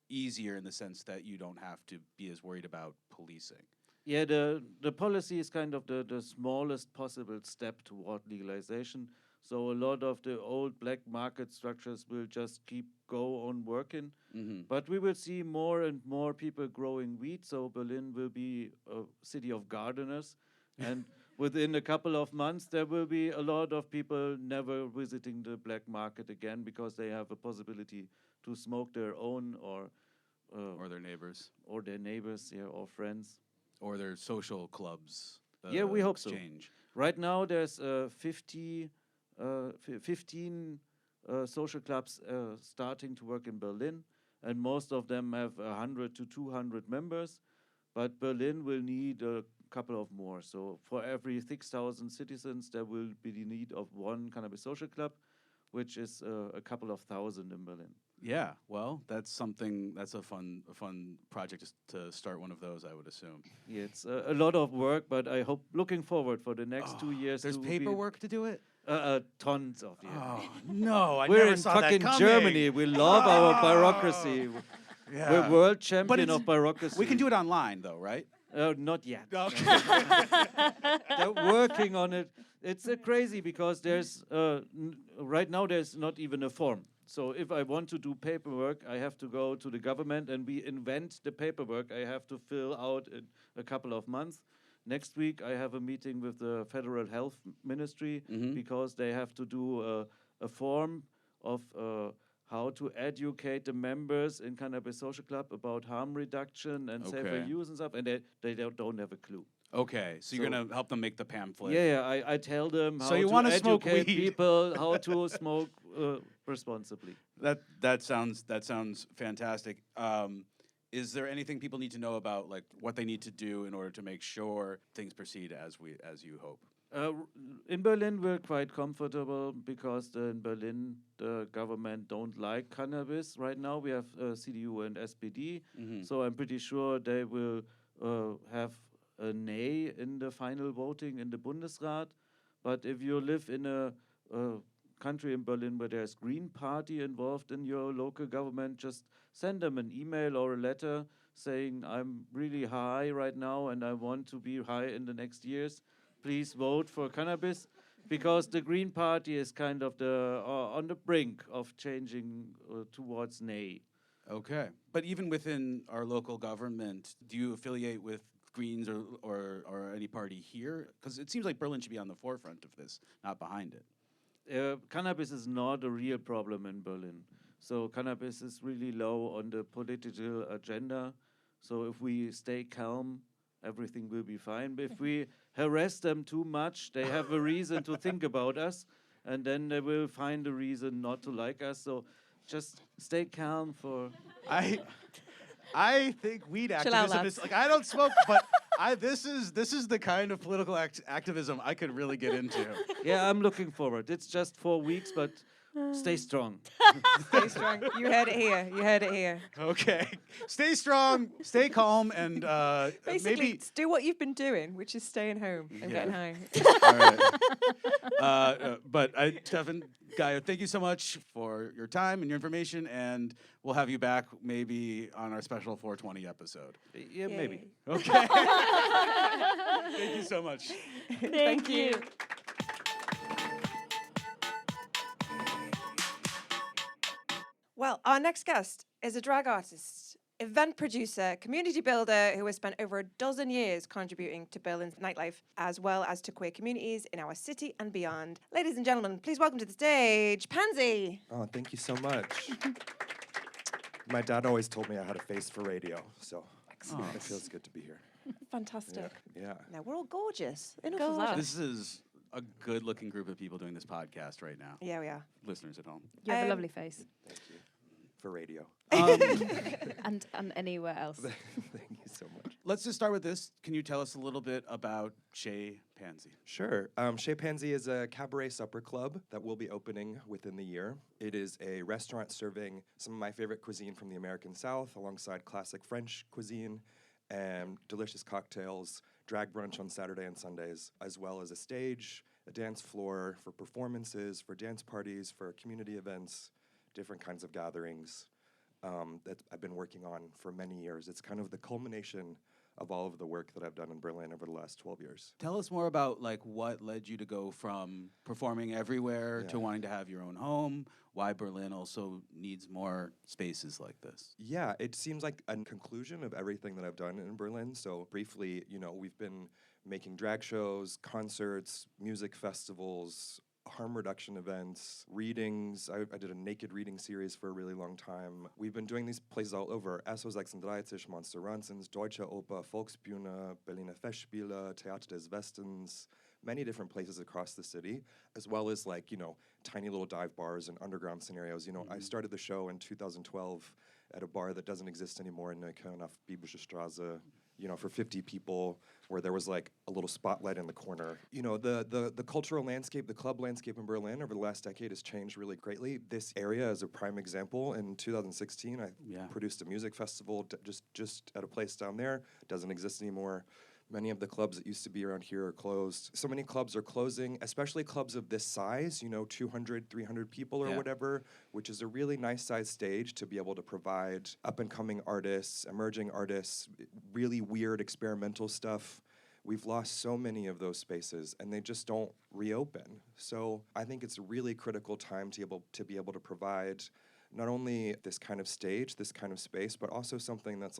easier in the sense that you don't have to be as worried about policing. Yeah, the policy is kind of the smallest possible step toward legalization. So a lot of the old black market structures will just go on working. Mm-hmm. But we will see more and more people growing weed. So Berlin will be a city of gardeners. And within a couple of months, there will be a lot of people never visiting the black market again, because they have a possibility to smoke their own or their neighbors. Or their neighbors, or friends. Or their social clubs. Yeah, we hope exchange. So. Right now, there's 15 social clubs starting to work in Berlin, and most of them have 100 to 200 members. But Berlin will need a couple of more. So for every 6,000 citizens, there will be the need of one cannabis social club, which is a couple of thousand in Berlin. Yeah, well, that's a fun project to start one of those, I would assume. Yeah, it's a lot of work, but looking forward for the next 2 years. There's paperwork to do it? Tons of it. Oh, no, We're never in saw that fucking coming. Germany. We love our bureaucracy. Yeah. We're world champion of bureaucracy. We can do it online, though, right? Not yet. Okay. They're working on it. It's crazy, because there's right now there's not even a form. So if I want to do paperwork, I have to go to the government, and we invent the paperwork I have to fill out in a couple of months. Next week, I have a meeting with the Federal Health Ministry, because they have to do a form of how to educate the members in Cannabis Social Club about harm reduction and safer use and stuff, and they don't have a clue. Okay, so you're gonna help them make the pamphlet. Yeah, I tell them how So you to wanna smoke educate weed. people how to smoke responsibly. That sounds fantastic. Is there anything people need to know about, like what they need to do in order to make sure things proceed as you hope? In Berlin, we're quite comfortable because in Berlin, the government don't like cannabis right now. We have CDU and SPD, so I'm pretty sure they will have a nay in the final voting in the Bundesrat. But if you live in a country in Berlin where there's Green Party involved in your local government, just send them an email or a letter saying, I'm really high right now and I want to be high in the next years. Please vote for cannabis, because the Green Party is kind of on the brink of changing towards nay. Okay, but even within our local government, do you affiliate with Greens or any party here? Because it seems like Berlin should be on the forefront of this, not behind it. Cannabis is not a real problem in Berlin. So cannabis is really low on the political agenda. So if we stay calm, everything will be fine. But if we harass them too much, they have a reason to think about us, and then they will find a reason not to like us. So just stay calm for... I think weed Chill out, activism lads. is like, I don't smoke, but this is the kind of political activism I could really get into. Yeah, I'm looking forward. It's just 4 weeks, but stay strong. Stay strong. You heard it here. You heard it here. Okay, stay strong, stay calm, and Basically, maybe. do what you've been doing, which is staying home and getting high. All right. But Steffen Geyer, thank you so much for your time and your information, and we'll have you back maybe on our special 420 episode. Yeah, maybe. Okay. Thank you so much. Thank you. Well, our next guest is a drag artist, event producer, community builder who has spent over a dozen years contributing to Berlin's nightlife, as well as to queer communities in our city and beyond. Ladies and gentlemen, please welcome to the stage, Pansy. Oh, thank you so much. My dad always told me I had a face for radio, so it feels good to be here. Fantastic. Yeah. Now, we're all gorgeous. Enough Goes of up. that. This is a good-looking group of people doing this podcast right now. Yeah, we are. Listeners at home. You have a lovely face. Thank you for radio. And anywhere else. Thank you so much. Let's just start with this. Can you tell us a little bit about Chez Pansy? Sure. Chez Pansy is a cabaret supper club that will be opening within the year. It is a restaurant serving some of my favorite cuisine from the American South, alongside classic French cuisine and delicious cocktails, drag brunch on Saturday and Sundays, as well as a stage, a dance floor for performances, for dance parties, for community events, different kinds of gatherings that I've been working on for many years. It's kind of the culmination of all of the work that I've done in Berlin over the last 12 years. Tell us more about like what led you to go from performing everywhere to wanting to have your own home, why Berlin also needs more spaces like this. Yeah, it seems like a conclusion of everything that I've done in Berlin. So briefly, we've been making drag shows, concerts, music festivals, harm reduction events, readings. I did a naked reading series for a really long time. We've been doing these places all over. SO36, Monster Ransens, Deutsche Oper, Volksbühne, Berliner Festspiele, Theater des Westens, many different places across the city, as well as tiny little dive bars and underground scenarios. I started the show in 2012 at a bar that doesn't exist anymore in Neukölln off Biblische Straße, for 50 people, where there was a little spotlight in the corner. The cultural landscape, the club landscape in Berlin over the last decade has changed really greatly. This area is a prime example. In 2016, I produced a music festival just at a place down there. Doesn't exist anymore. Many of the clubs that used to be around here are closed. So many clubs are closing, especially clubs of this size, 200, 300 people or whatever, which is a really nice size stage to be able to provide up-and-coming artists, emerging artists, really weird experimental stuff. We've lost so many of those spaces, and they just don't reopen. So I think it's a really critical time to be able to provide not only this kind of stage, this kind of space, but also something that's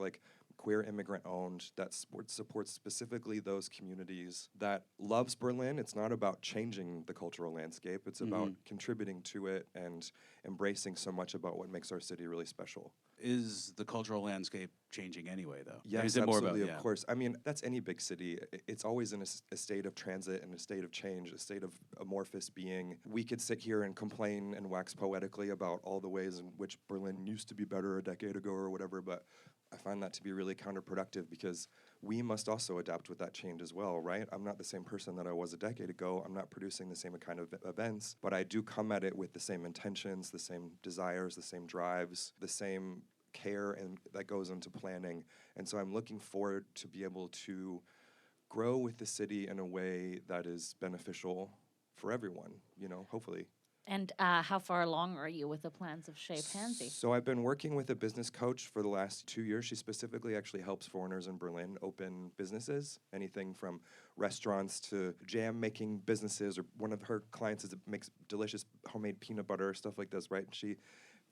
queer immigrant owned, that supports specifically those communities, that loves Berlin. It's not about changing the cultural landscape. It's about contributing to it and embracing so much about what makes our city really special. Is the cultural landscape changing anyway, though? Yes, is it absolutely, more about, of course. I mean, that's any big city. It's always in a state of transit and a state of change, a state of amorphous being. We could sit here and complain and wax poetically about all the ways in which Berlin used to be better a decade ago or whatever, but I find that to be really counterproductive because we must also adapt with that change as well, right? I'm not the same person that I was a decade ago. I'm not producing the same kind of events, but I do come at it with the same intentions, the same desires, the same drives, the same care and that goes into planning. And so I'm looking forward to be able to grow with the city in a way that is beneficial for everyone, hopefully. And how far along are you with the plans of Chez Pansy? So I've been working with a business coach for the last 2 years. She specifically actually helps foreigners in Berlin open businesses, anything from restaurants to jam-making businesses, or one of her clients makes delicious homemade peanut butter, stuff like this, right? She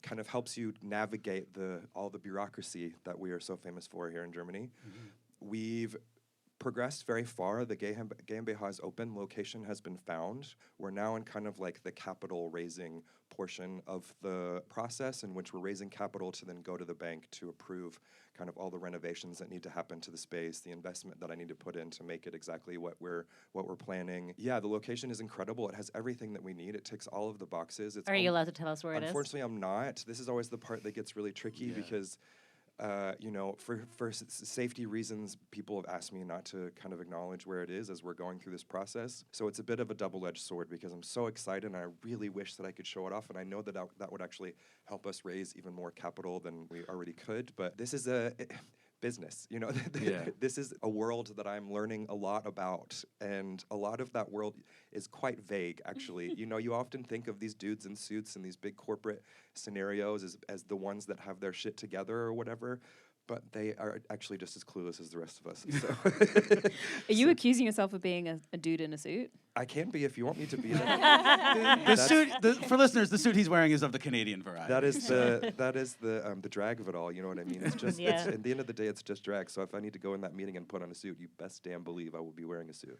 kind of helps you navigate all the bureaucracy that we are so famous for here in Germany. We've progressed very far. The GmbH's open location has been found. We're now in kind of like the capital raising portion of the process, in which we're raising capital to then go to the bank to approve kind of all the renovations that need to happen to the space, the investment that I need to put in to make it exactly what we're planning. Yeah, the location is incredible. It has everything that we need. It ticks all of the boxes. Are you allowed to tell us where it is? Unfortunately, I'm not. This is always the part that gets really tricky because for safety reasons, people have asked me not to kind of acknowledge where it is as we're going through this process. So it's a bit of a double-edged sword because I'm so excited and I really wish that I could show it off. And I know that that would actually help us raise even more capital than we already could. But this is business, This is a world that I'm learning a lot about, and a lot of that world is quite vague, actually. You often think of these dudes in suits and these big corporate scenarios as the ones that have their shit together or whatever, but they are actually just as clueless as the rest of us. So. Are you accusing yourself of being a dude in a suit? I can be if you want me to be. The suit, for listeners, the suit he's wearing is of the Canadian variety. That is the drag of it all. You know what I mean? It's just it's, at the end of the day, it's just drag. So if I need to go in that meeting and put on a suit, you best damn believe I will be wearing a suit.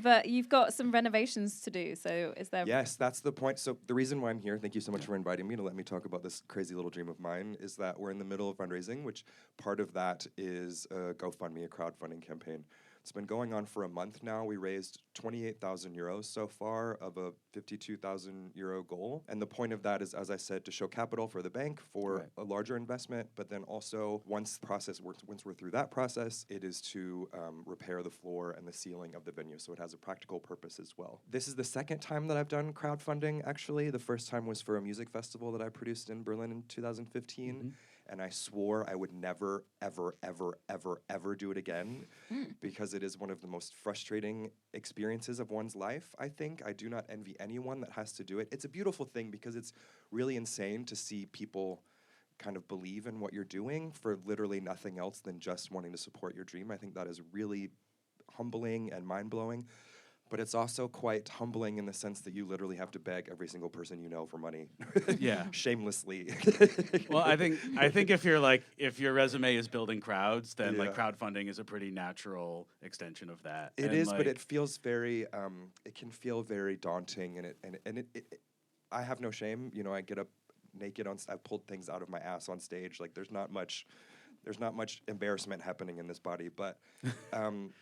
But you've got some renovations to do, so is there... Yes, that's the point. So the reason why I'm here, thank you so much for inviting me to let me talk about this crazy little dream of mine, is that we're in the middle of fundraising, which part of that is a GoFundMe, a crowdfunding campaign. It's been going on for a month now. We raised 28,000 euros so far of a 52,000 euro goal. And the point of that is, as I said, to show capital for the bank for a larger investment, but then also once we're through that process, it is to repair the floor and the ceiling of the venue. So it has a practical purpose as well. This is the second time that I've done crowdfunding, actually. The first time was for a music festival that I produced in Berlin in 2015. And I swore I would never, ever, ever, ever, ever do it again because it is one of the most frustrating experiences of one's life, I think. I do not envy anyone that has to do it. It's a beautiful thing because it's really insane to see people kind of believe in what you're doing for literally nothing else than just wanting to support your dream. I think that is really humbling and mind-blowing. But it's also quite humbling in the sense that you literally have to beg every single person you know for money. Shamelessly. Well, I think if your resume is building crowds, then like crowdfunding is a pretty natural extension of that. It is, but it feels very it can feel very daunting, and it I have no shame. I get up naked I've pulled things out of my ass on stage. Like there's not much embarrassment happening in this body, but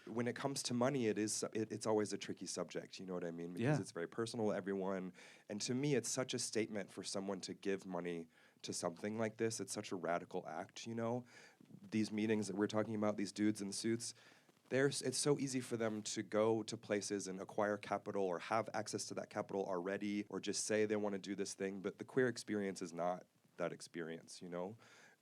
when it comes to money, it's always a tricky subject. You know what I mean? Because it's very personal to everyone, and to me, it's such a statement for someone to give money to something like this. It's such a radical act. These meetings that we're talking about, these dudes in suits, it's so easy for them to go to places and acquire capital or have access to that capital already, or just say they want to do this thing. But the queer experience is not that experience.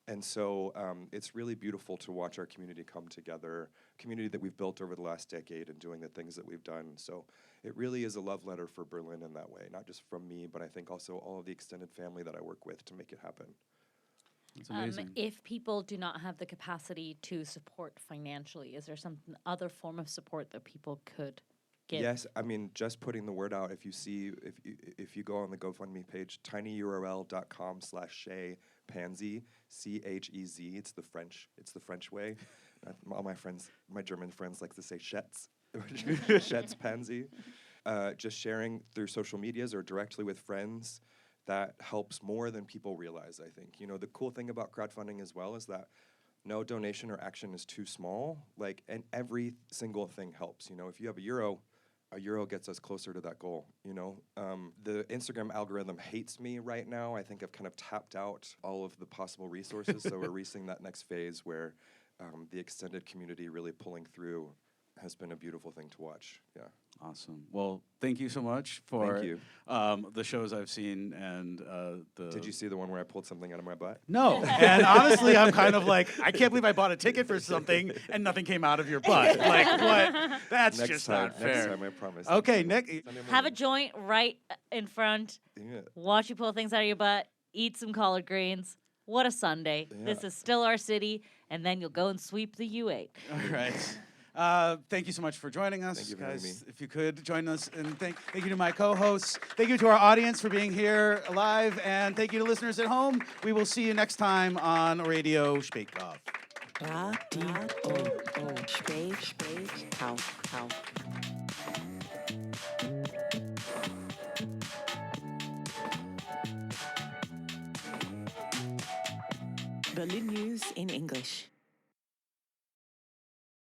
And so it's really beautiful to watch our community come together, community that we've built over the last decade and doing the things that we've done. So it really is a love letter for Berlin in that way, not just from me, but I think also all of the extended family that I work with to make it happen. That's amazing. If people do not have the capacity to support financially, is there some other form of support that people could get. Yes, I mean, just putting the word out. If you go on the GoFundMe page, tinyurl.com/Chez Pansy, CHEZ. It's the French way. All my German friends like to say Chez, Chez Pansy. Just sharing through social medias or directly with friends, that helps more than people realize, I think. The cool thing about crowdfunding as well is that no donation or action is too small, and every single thing helps. If you have a euro gets us closer to that goal, The Instagram algorithm hates me right now. I think I've kind of tapped out all of the possible resources, so we're reaching that next phase where the extended community really pulling through has been a beautiful thing to watch. Yeah. Awesome. Well, thank you so much for Thank you. The shows I've seen and the. Did you see the one where I pulled something out of my butt? No. And honestly, I'm kind of like, I can't believe I bought a ticket for something and nothing came out of your butt. Like, what? That's just not fair. Next time, I promise. Okay, Nick. Have a joint right in front. Yeah. Watch you pull things out of your butt. Eat some collard greens. What a Sunday. Yeah. This is still our city. And then you'll go and sweep the U8. All right. Thank you so much for joining us, Thank you for guys. having me. If you could join us, and thank you to my co-hosts. Thank you to our audience for being here live, and thank you to listeners at home. We will see you next time on Radio Spätkauf. Radio Spätkauf. Berlin News in English.